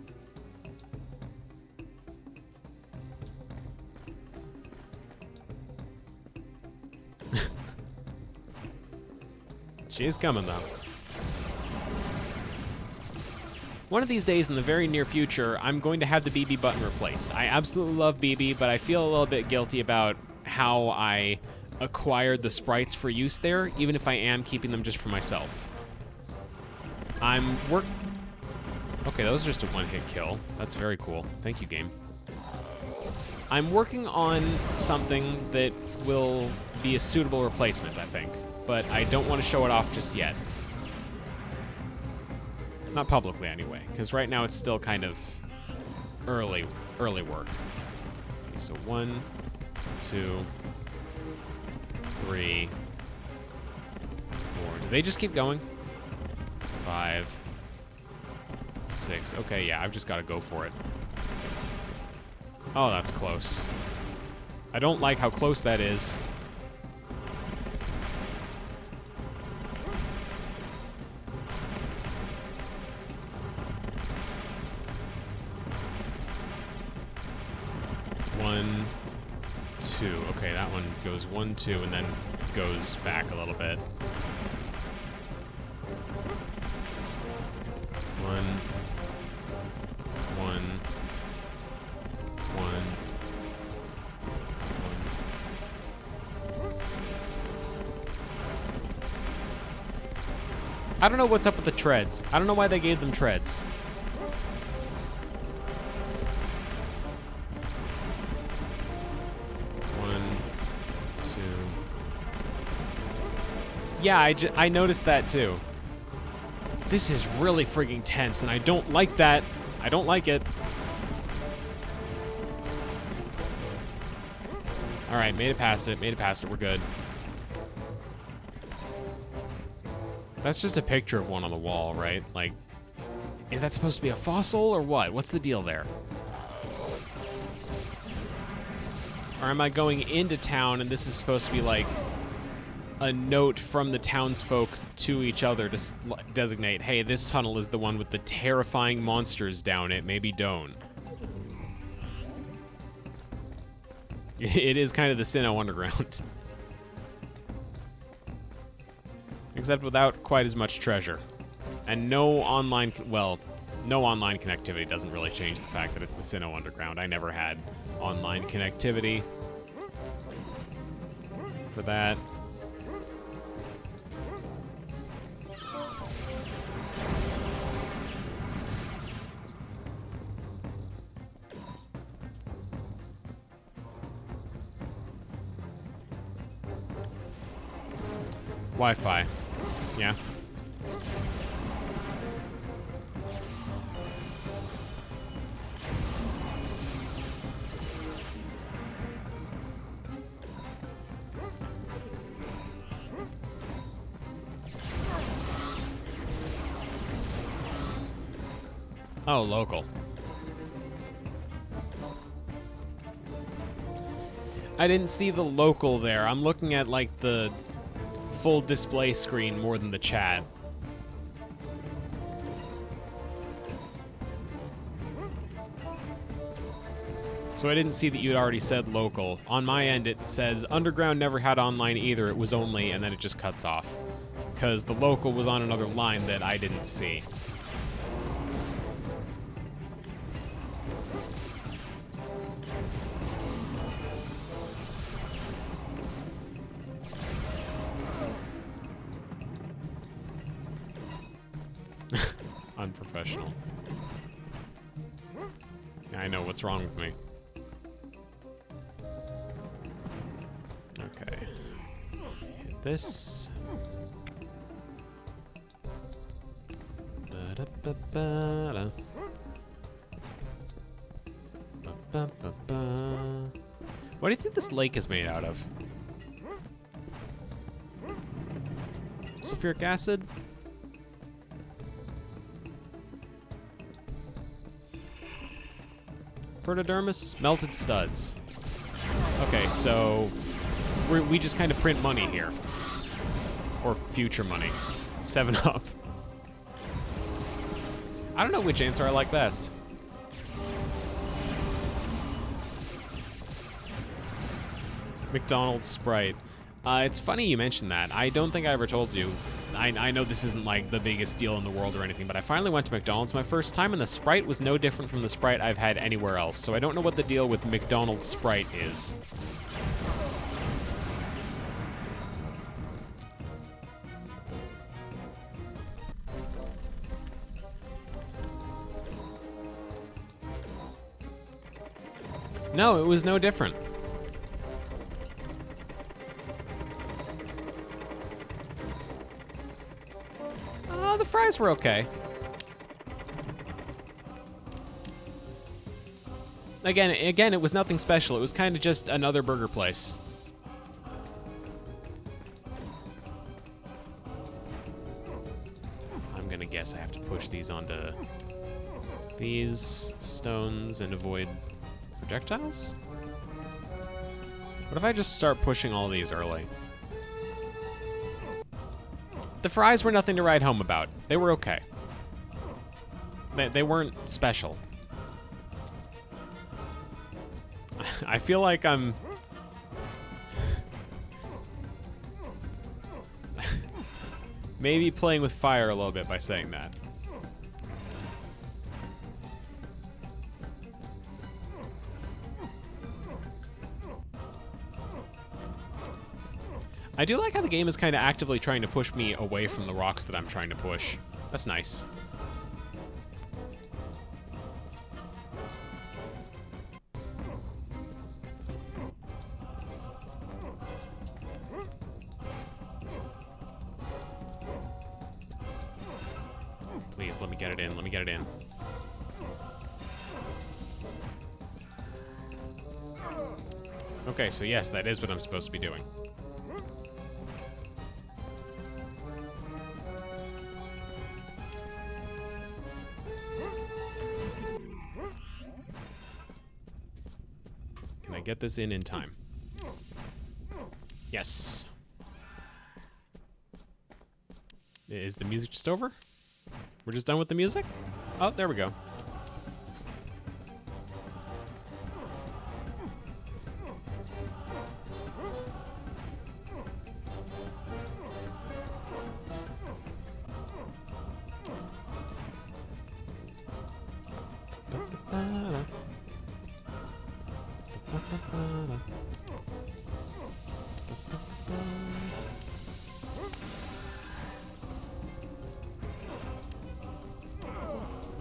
She is coming, though. One of these days in the very near future, I'm going to have the BB button replaced. I absolutely love BB, but I feel a little bit guilty about how I acquired the sprites for use there, even if I am keeping them just for myself. Okay, that was just a one-hit kill. That's very cool. Thank you, game. I'm working on something that will be a suitable replacement, I think. But I don't want to show it off just yet. Not publicly, anyway, because right now it's still kind of early work. Okay, so 1, 2, 3, 4. Do they just keep going? 5, 6. Okay, yeah, I've just got to go for it. Oh, that's close. I don't like how close that is. Okay, that one goes 1, 2, and then goes back a little bit. 1, 1, 1, 1. I don't know what's up with the treads. I don't know why they gave them treads. Yeah, I noticed that too. This is really frigging tense, and I don't like that. I don't like it. All right, made it past it. Made it past it. We're good. That's just a picture of one on the wall, right? Like, is that supposed to be a fossil or what? What's the deal there? Or am I going into town and this is supposed to be like a note from the townsfolk to each other to designate, hey, this tunnel is the one with the terrifying monsters down it, maybe don't. It is kind of the Sinnoh Underground. Except without quite as much treasure. And no online, well, no online connectivity doesn't really change the fact that it's the Sinnoh Underground. I never had online connectivity for that. Wi-Fi. Yeah. Oh, local. I didn't see the local there. I'm looking at, like, the full display screen more than the chat. So I didn't see that you had already said local. On my end, it says Underground never had online either. It was only, and then it just cuts off. Because the local was on another line that I didn't see. Unprofessional. I know what's wrong with me. Okay. Hit this. Ba-da-ba-ba-da. Ba-ba-ba-ba. What do you think this lake is made out of? Sulfuric acid? Protodermis? Melted studs. Okay, so we just kind of print money here. Or future money. 7-Up. I don't know which answer I like best. McDonald's Sprite. It's funny you mentioned that. I don't think I ever told you. I know this isn't like the biggest deal in the world or anything, but I finally went to McDonald's my first time, and the Sprite was no different from the Sprite I've had anywhere else. So I don't know what the deal with McDonald's Sprite is. No, it was no different. The fries were okay. Again, it was nothing special. It was kind of just another burger place. I'm gonna guess I have to push these onto these stones and avoid projectiles? What if I just start pushing all these early? The fries were nothing to write home about. They were okay. They weren't special. I feel like I'm... maybe playing with fire a little bit by saying that. I do like how the game is kind of actively trying to push me away from the rocks that I'm trying to push. That's nice. Please, let me get it in. Let me get it in. Okay, so yes, that is what I'm supposed to be doing. Can I get this in time? Yes. Is the music just over? We're just done with the music? Oh, there we go.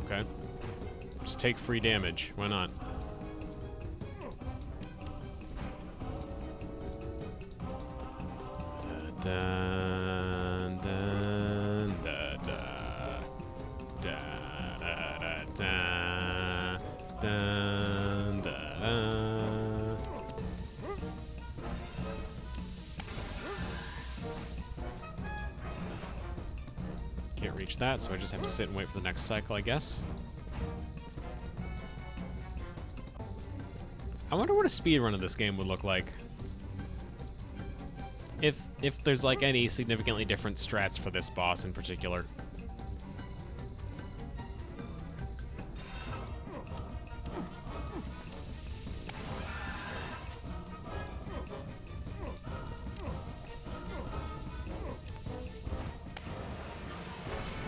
Okay. Just take free damage. Why not? Dun, dun, da, da, da, da, da, dun, da, da. Can't reach that, so I just have to sit and wait for the next cycle, I guess. I wonder what a speedrun of this game would look like. If there's like any significantly different strats for this boss in particular.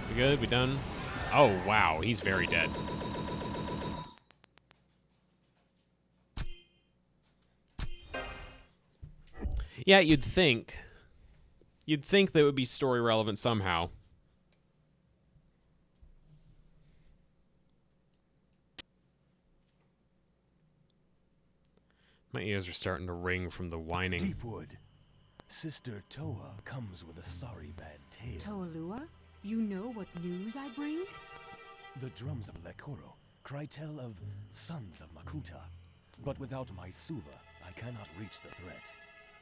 We good? We done? Oh, wow. He's very dead. Yeah, you'd think. You'd think that it would be story relevant somehow. My ears are starting to ring from the whining. Deepwood. Sister Toa comes with a sorry bad tale. Toalua, you know what news I bring? The drums of Lekoro cry tell of sons of Makuta. But without my Suva, I cannot reach the threat.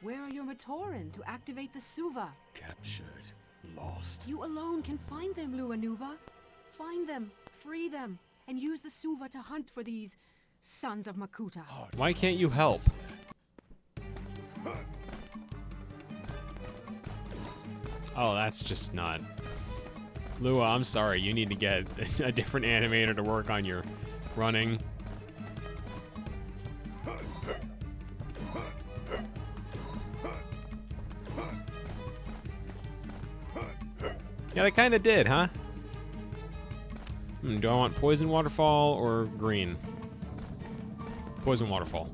Where are your Matoran to activate the Suva? Captured. Lost. You alone can find them, Luanuva. Find them, free them, and use the Suva to hunt for these sons of Makuta. Why can't you help? Oh, that's just not... Lua, I'm sorry. You need to get a different animator to work on your running. Yeah, they kind of did, huh? Do I want poison waterfall or green? Poison waterfall.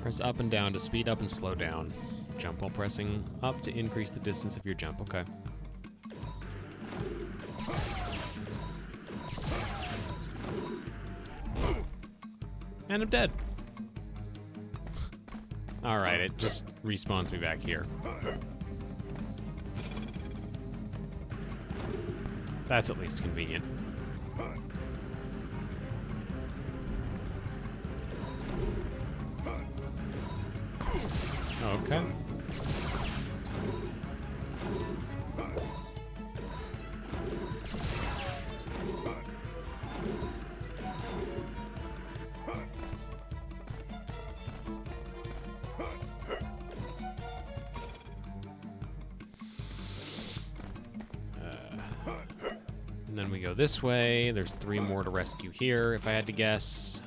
Press up and down to speed up and slow down. Jump while pressing up to increase the distance of your jump. Okay. And I'm dead. Alright, it just respawns me back here. That's at least convenient. Okay. And then we go this way. There's 3 more to rescue here, if I had to guess.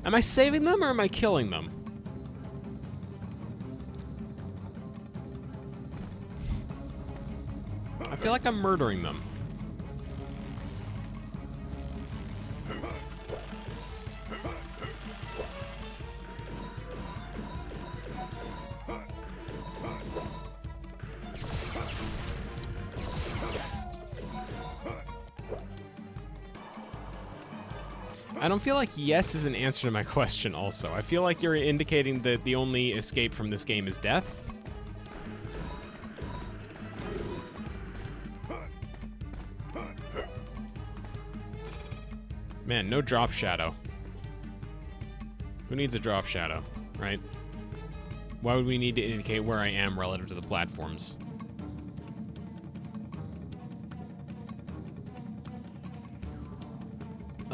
Am I saving them or am I killing them? I feel like I'm murdering them. I don't feel like yes is an answer to my question also. I feel like you're indicating that the only escape from this game is death. Man, no drop shadow. Who needs a drop shadow, right? Why would we need to indicate where I am relative to the platforms?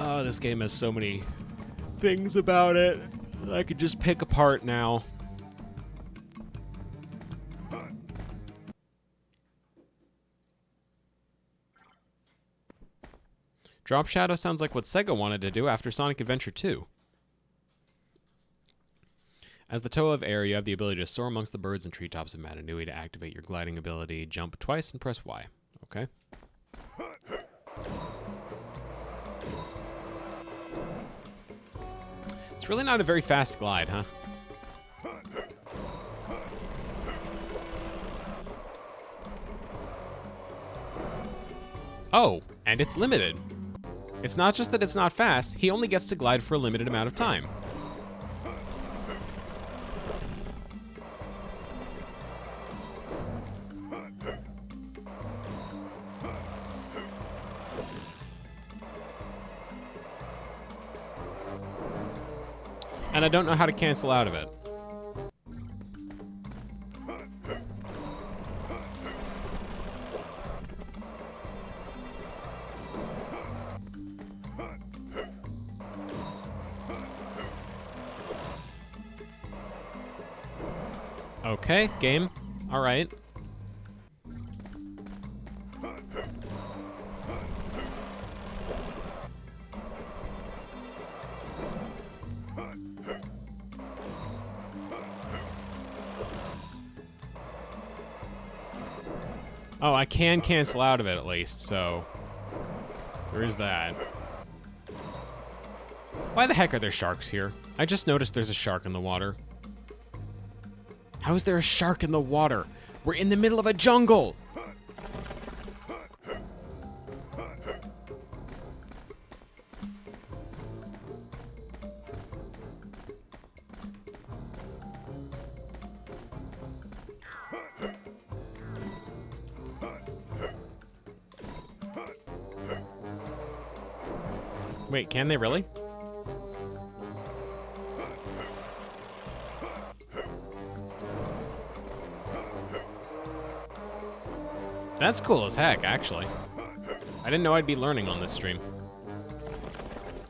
Oh, this game has so many things about it that I could just pick apart now. Drop Shadow sounds like what Sega wanted to do after Sonic Adventure 2. As the Toa of Air, you have the ability to soar amongst the birds and treetops of Matanui to activate your gliding ability. Jump twice and press Y. Okay. It's really not a very fast glide, huh? Oh, and it's limited. It's not just that it's not fast, he only gets to glide for a limited amount of time. And I don't know how to cancel out of it. Okay, game. All right. Oh, I can cancel out of it at least, so there is that. Why the heck are there sharks here? I just noticed there's a shark in the water. How is there a shark in the water? We're in the middle of a jungle! Wait, can they really? That's cool as heck, actually. I didn't know I'd be learning on this stream.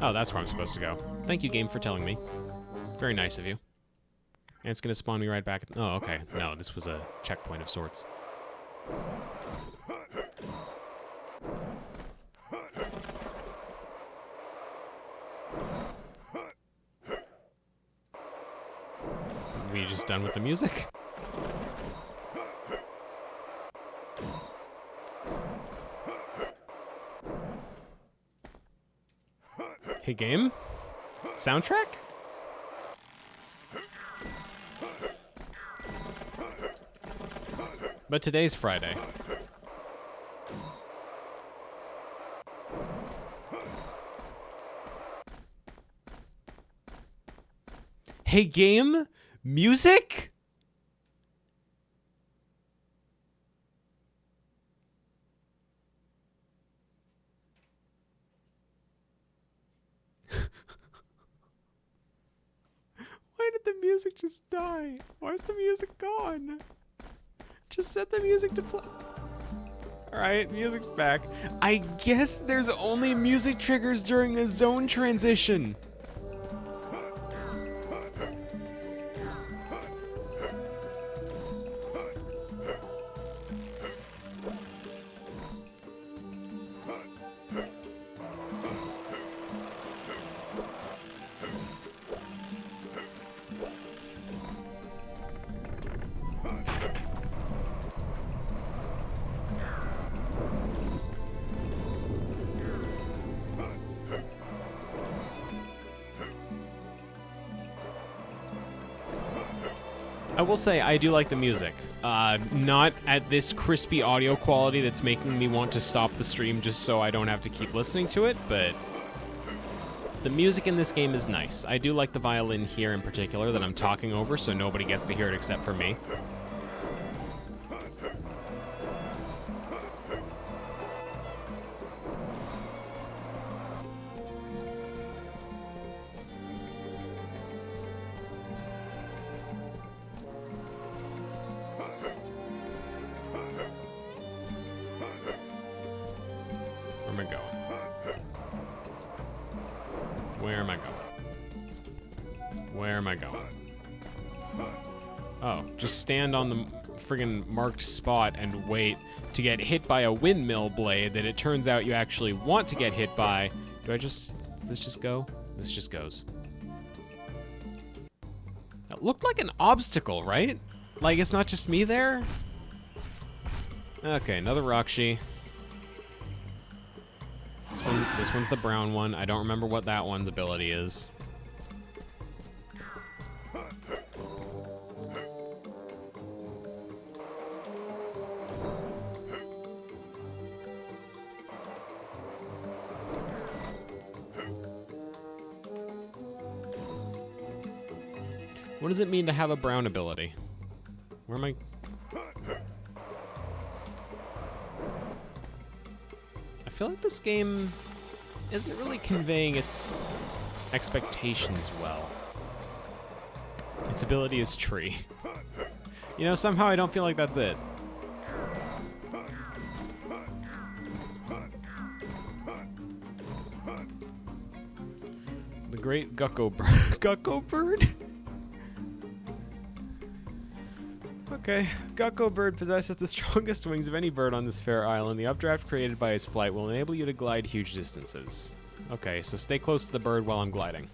Oh, that's where I'm supposed to go. Thank you, game, for telling me. Very nice of you. And it's gonna spawn me right back. Oh, okay. No, this was a checkpoint of sorts. We just done with the music? Hey, game? Soundtrack? But today's Friday. Hey, game? Music? Why did the music just die? Why is the music gone? Just set the music to play. Alright, music's back. I guess there's only music triggers during a zone transition. I will say, I do like the music. Not at this crispy audio quality that's making me want to stop the stream just so I don't have to keep listening to it, but The music in this game is nice. I do like the violin here in particular that I'm talking over, so nobody gets to hear it except for me. Where am I going? Where am I going? Where am I going? Oh, just stand on the friggin' marked spot and wait to get hit by a windmill blade that it turns out you actually want to get hit by. Does this just go? This just goes. That looked like an obstacle, right? Like, it's not just me there? Okay, another Rakshi. This one's the brown one. I don't remember what that one's ability is. What does it mean to have a brown ability? Where am I? I feel like this game isn't really conveying its expectations well. Its ability is tree. You know, somehow I don't feel like that's it. The great Gucko bird. Gucko bird? Okay, Gucko bird possesses the strongest wings of any bird on this fair island. The updraft created by his flight will enable you to glide huge distances. Okay, so stay close to the bird while I'm gliding.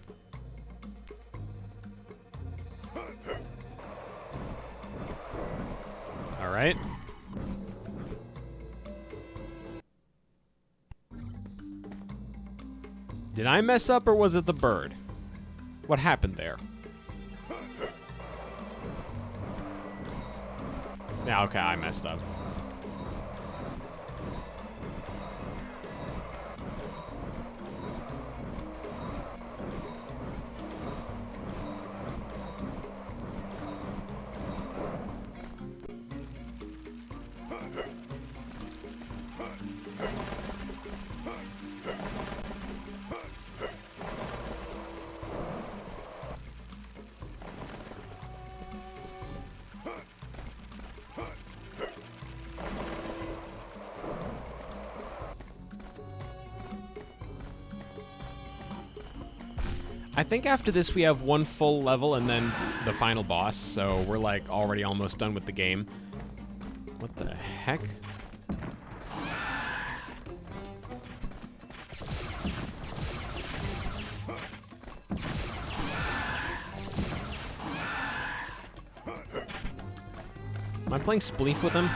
All right. Did I mess up or was it the bird? What happened there? Yeah, okay, I messed up. I think after this we have one full level and then the final boss, so we're like already almost done with the game. What the heck? Am I playing Spleef with him?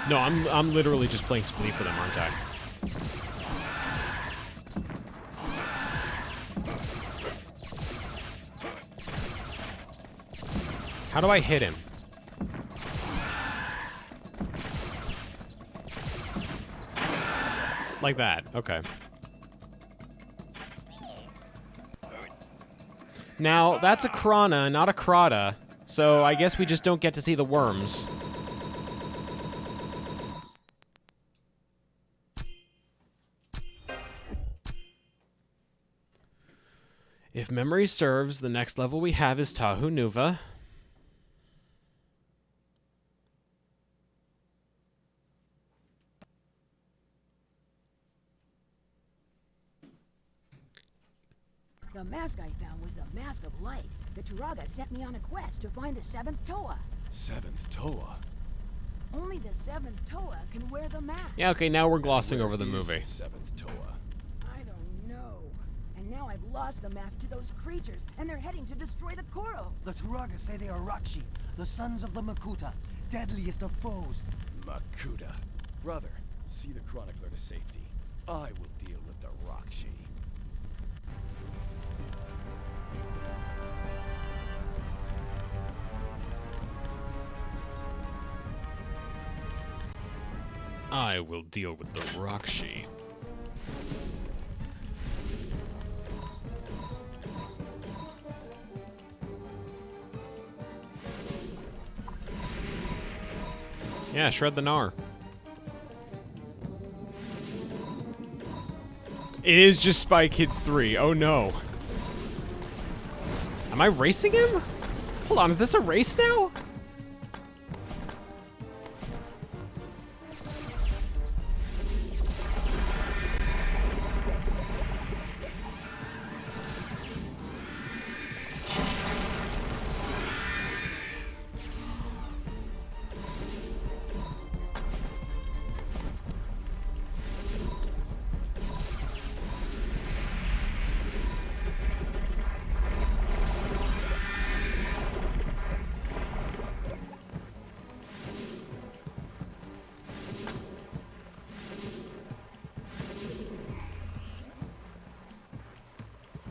No, I'm literally just playing Spleef with him, aren't I? How do I hit him? Like that, okay. Now, that's a Krana, not a Krata, so I guess we just don't get to see the worms. If memory serves, the next level we have is Tahu Nuva. The mask I found was the Mask of Light. The Turaga sent me on a quest to find the 7th Toa. 7th Toa? Only the 7th Toa can wear the mask. Yeah, okay, now we're glossing over the movie. 7th Toa? I don't know. And now I've lost the mask to those creatures, and they're heading to destroy the Koro. The Turaga say they are Rakshi, the sons of the Makuta, deadliest of foes. Makuta. Brother, see the Chronicler to safety. I will deal with the Rakshi. I will deal with the Rakshi. Yeah, shred the gnar. It is just Spy Kids 3. Oh no. Am I racing him? Hold on, is this a race now?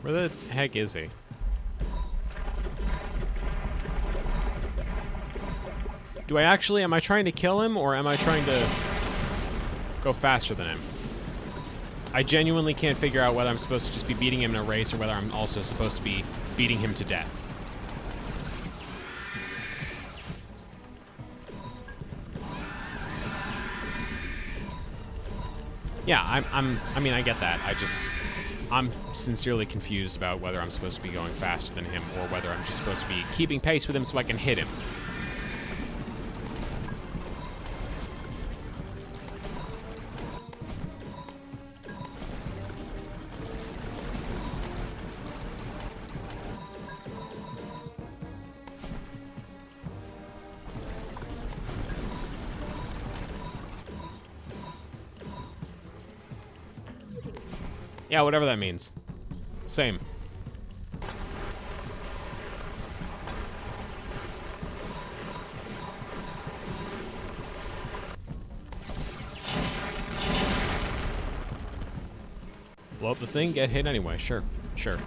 Where the heck is he? Do I actually, am I trying to kill him, or am I trying to go faster than him? I genuinely can't figure out whether I'm supposed to just be beating him in a race or whether I'm also supposed to be beating him to death. Yeah, I mean, I get that. I'm sincerely confused about whether I'm supposed to be going faster than him or whether I'm just supposed to be keeping pace with him so I can hit him. Yeah, whatever that means. Same. Blow up the thing, get hit anyway. Sure, sure.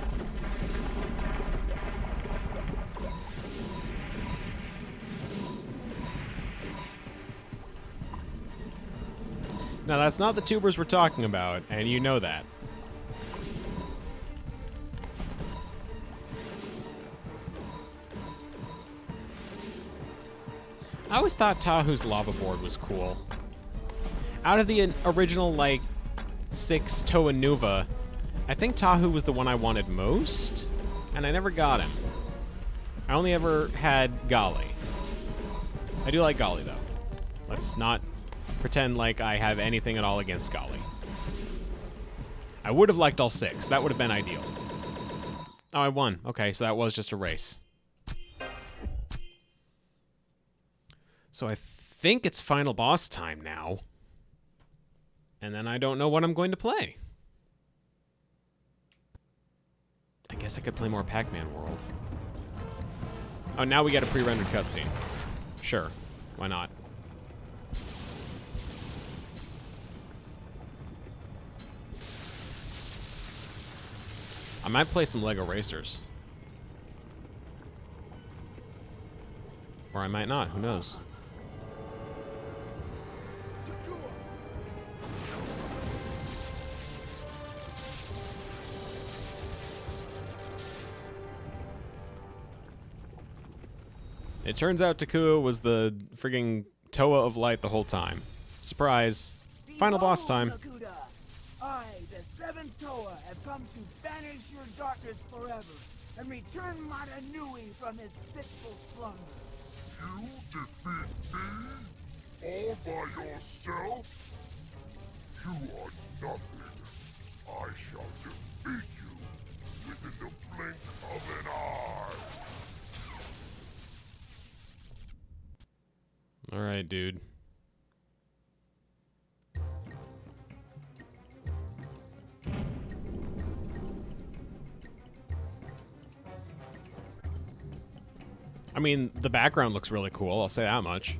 Now, that's not the tubers we're talking about, and you know that. I always thought Tahu's lava board was cool. Out of the original, like, 6 Toa Nuva, I think Tahu was the one I wanted most, and I never got him. I only ever had Gali. I do like Gali, though. Let's not pretend like I have anything at all against Gali. I would have liked all 6. That would have been ideal. Oh, I won. Okay, so that was just a race. So I think it's final boss time now. And then I don't know what I'm going to play. I guess I could play more Pac-Man World. Oh, now we get a pre-rendered cutscene. Sure, why not? I might play some Lego Racers. Or I might not, who knows? It turns out Takua was the frigging Toa of Light the whole time. Surprise. Final boss time. Makuta. I, the seventh Toa, have come to banish your darkness forever and return Mata Nui from his fitful slumber. You defeat me? All by yourself? You are nothing. I shall defeat you within the blink of an eye. Alright, dude. I mean, the background looks really cool, I'll say that much.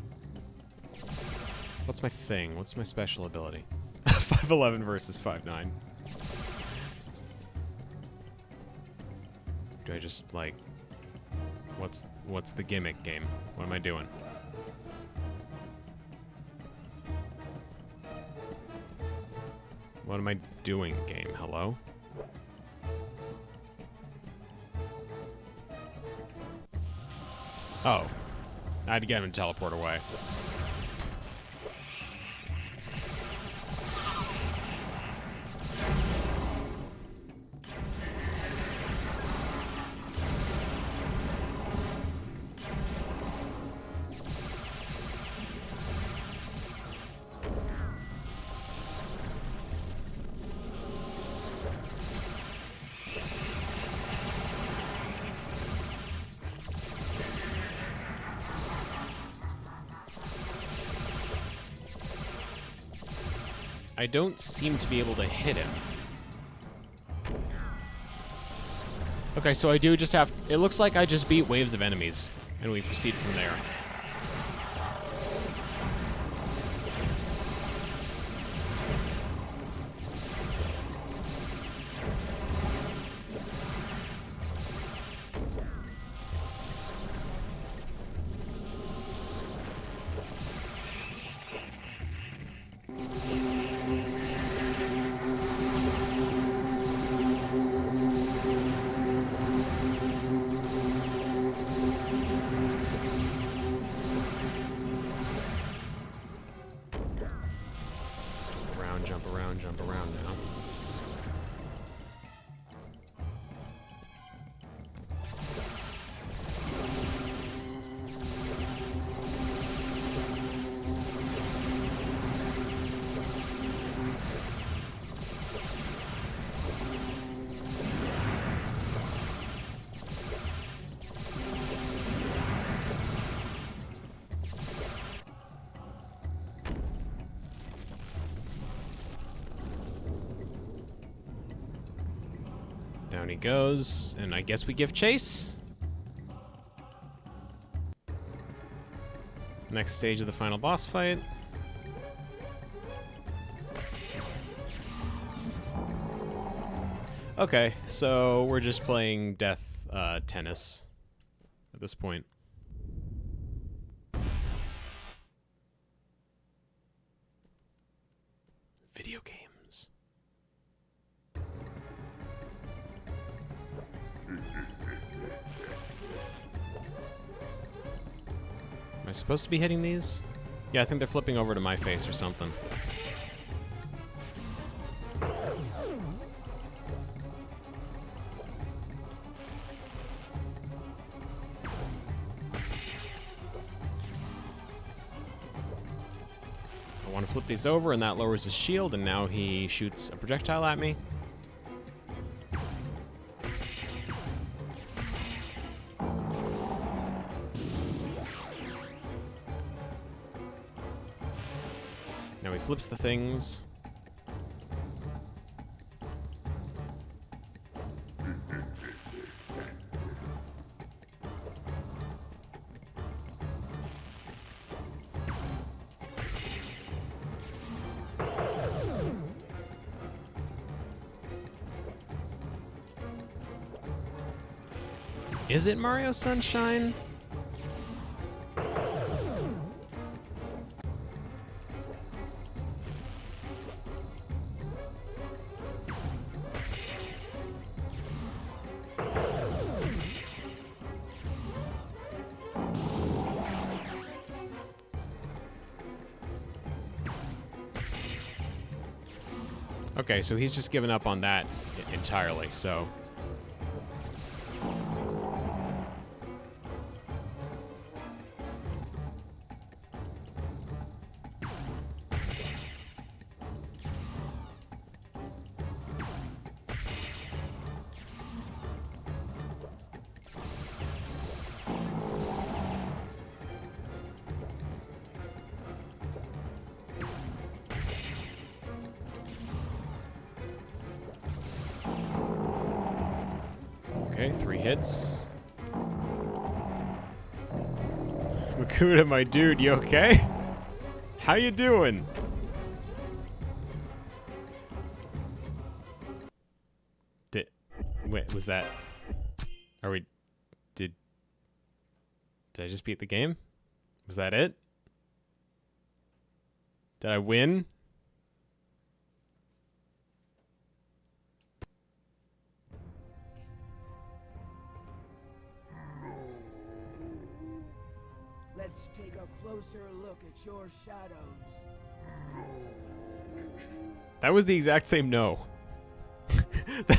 What's my thing? What's my special ability? 5'11 versus 5'9. Do I just, like... What's the gimmick game? What am I doing? What am I doing, game? Hello? Oh. I had to get him to teleport away. I don't seem to be able to hit him. Okay, so I do just have... It looks like I just beat waves of enemies, and we proceed from there. Jump around now. Down he goes, and I guess we give chase. Next stage of the final boss fight. Okay, so we're just playing death tennis at this point. Video games. Am I supposed to be hitting these? Yeah, I think they're flipping over to my face or something. I want to flip these over, and that lowers his shield, and now he shoots a projectile at me. Now he flips the things. Is it Mario Sunshine? Okay, so he's just given up on that entirely, so... Okay, 3 hits. Makuta, my dude, you okay? How you doing? Wait, was that... Are we... Did I just beat the game? Was that it? Did I win? Let's take a closer look at your shadows. That was the exact same no.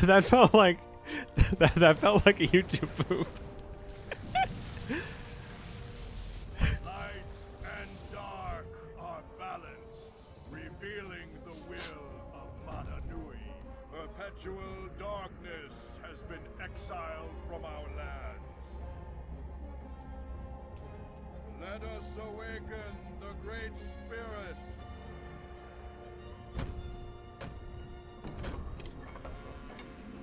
that felt like that felt like a YouTube poop. Light and dark are balanced, revealing the will of Mana Nui. Perpetual darkness has been exiled from our lands. Let us awaken the Great Spirit.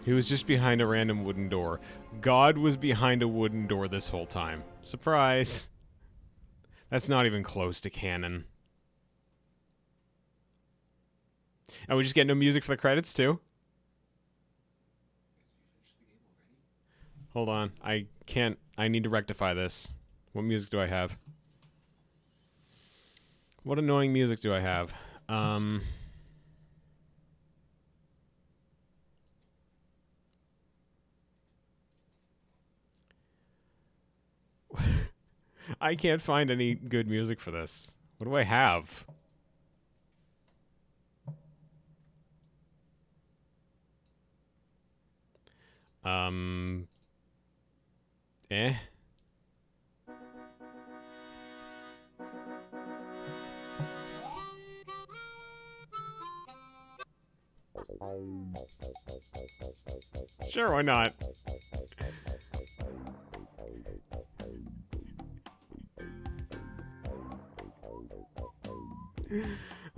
He was just behind a random wooden door. God was behind a wooden door this whole time. Surprise! That's not even close to canon. And we just get no music for the credits, too? Hold on. I need to rectify this. What music do I have? What annoying music do I have? I can't find any good music for this. What do I have? Eh? Sure, why not?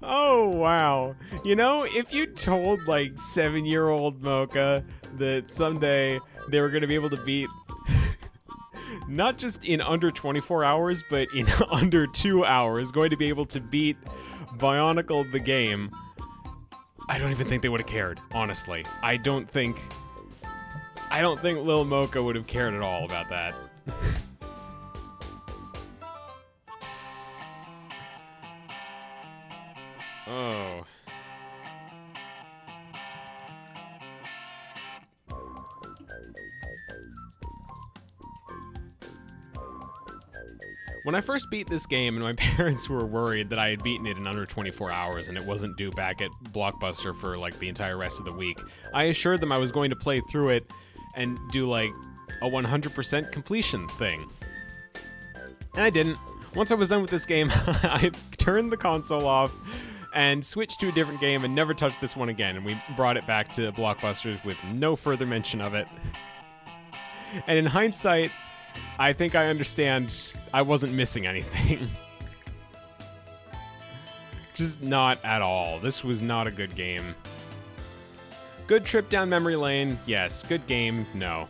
Oh, wow. You know, if you told, like, 7-year-old Mocha that someday they were going to be able to beat, not just in under 24 hours, but in under 2 hours, going to be able to beat Bionicle the game, I don't even think they would have cared, honestly. I don't think Lil Mocha would have cared at all about that. Oh. When I first beat this game, and my parents were worried that I had beaten it in under 24 hours and it wasn't due back at Blockbuster for like the entire rest of the week, I assured them I was going to play through it and do like a 100% completion thing. And I didn't. Once I was done with this game, I turned the console off and switched to a different game and never touched this one again, and we brought it back to Blockbusters with no further mention of it. And in hindsight, I think I understand I wasn't missing anything. Just not at all. This was not a good game. Good trip down memory lane, yes. Good game, no.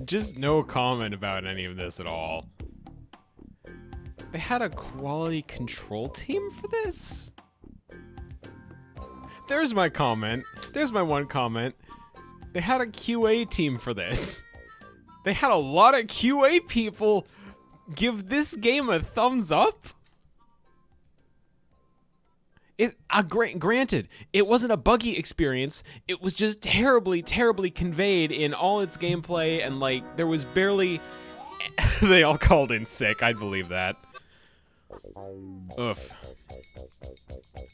Just no comment about any of this at all. They had a quality control team for this? There's my comment. There's my one comment. They had a QA team for this. They had a lot of QA people give this game a thumbs up. Granted, it wasn't a buggy experience. It was just terribly, terribly conveyed in all its gameplay, and like there was barely. They all called in sick. I'd believe that. Oof.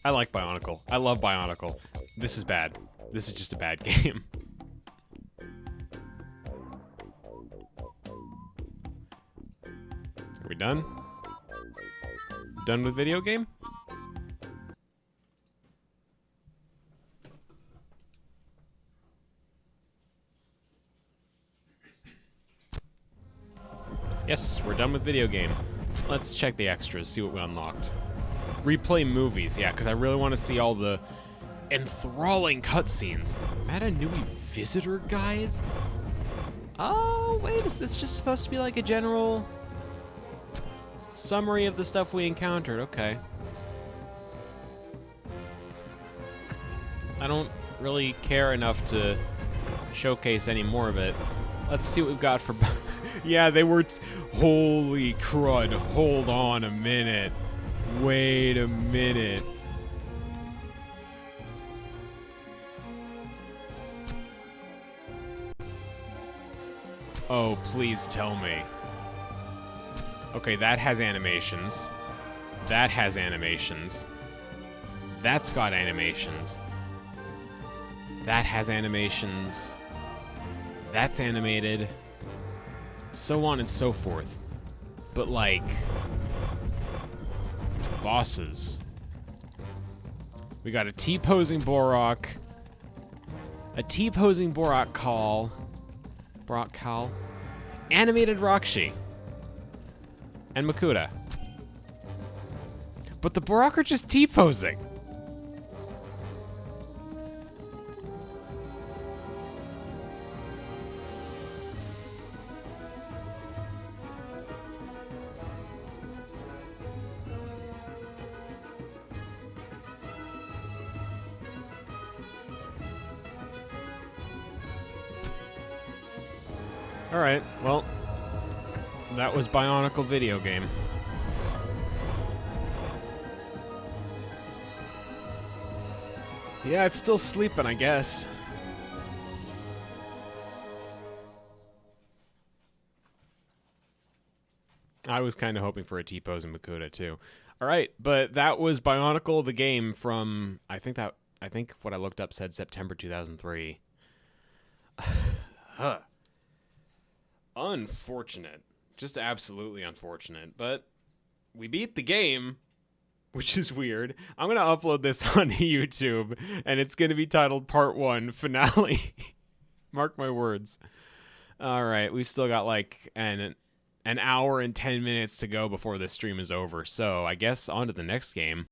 I like Bionicle. I love Bionicle. This is bad. This is just a bad game. Are we done? Done with video game? Yes, we're done with video game. Let's check the extras, see what we unlocked. Replay movies, yeah, because I really want to see all the enthralling cutscenes. Matanui Visitor Guide? Oh, wait, is this just supposed to be like a general summary of the stuff we encountered? Okay. I don't really care enough to showcase any more of it. Let's see what we've got for... Yeah, they were... Holy crud. Hold on a minute. Wait a minute. Oh, please tell me. Okay, that has animations. That has animations. That's got animations. That has animations. That's animated. So on and so forth. But like... bosses. We got a T-posing Borok. A T-posing Borok Call. Borok Call. Animated Rakshi. And Makuta. But the Borok are just T-posing. Alright, well, that was Bionicle video game. Yeah, it's still sleeping, I guess. I was kind of hoping for a T-pose in Makuta too. Alright, but that was Bionicle the game from, I think what I looked up said September 2003. Huh. Unfortunate. Just absolutely unfortunate. But we beat the game, which is weird. I'm going to upload this on YouTube, and it's going to be titled Part 1 Finale. Mark my words. All right, we've still got like an hour and 10 minutes to go before this stream is over. So I guess on to the next game.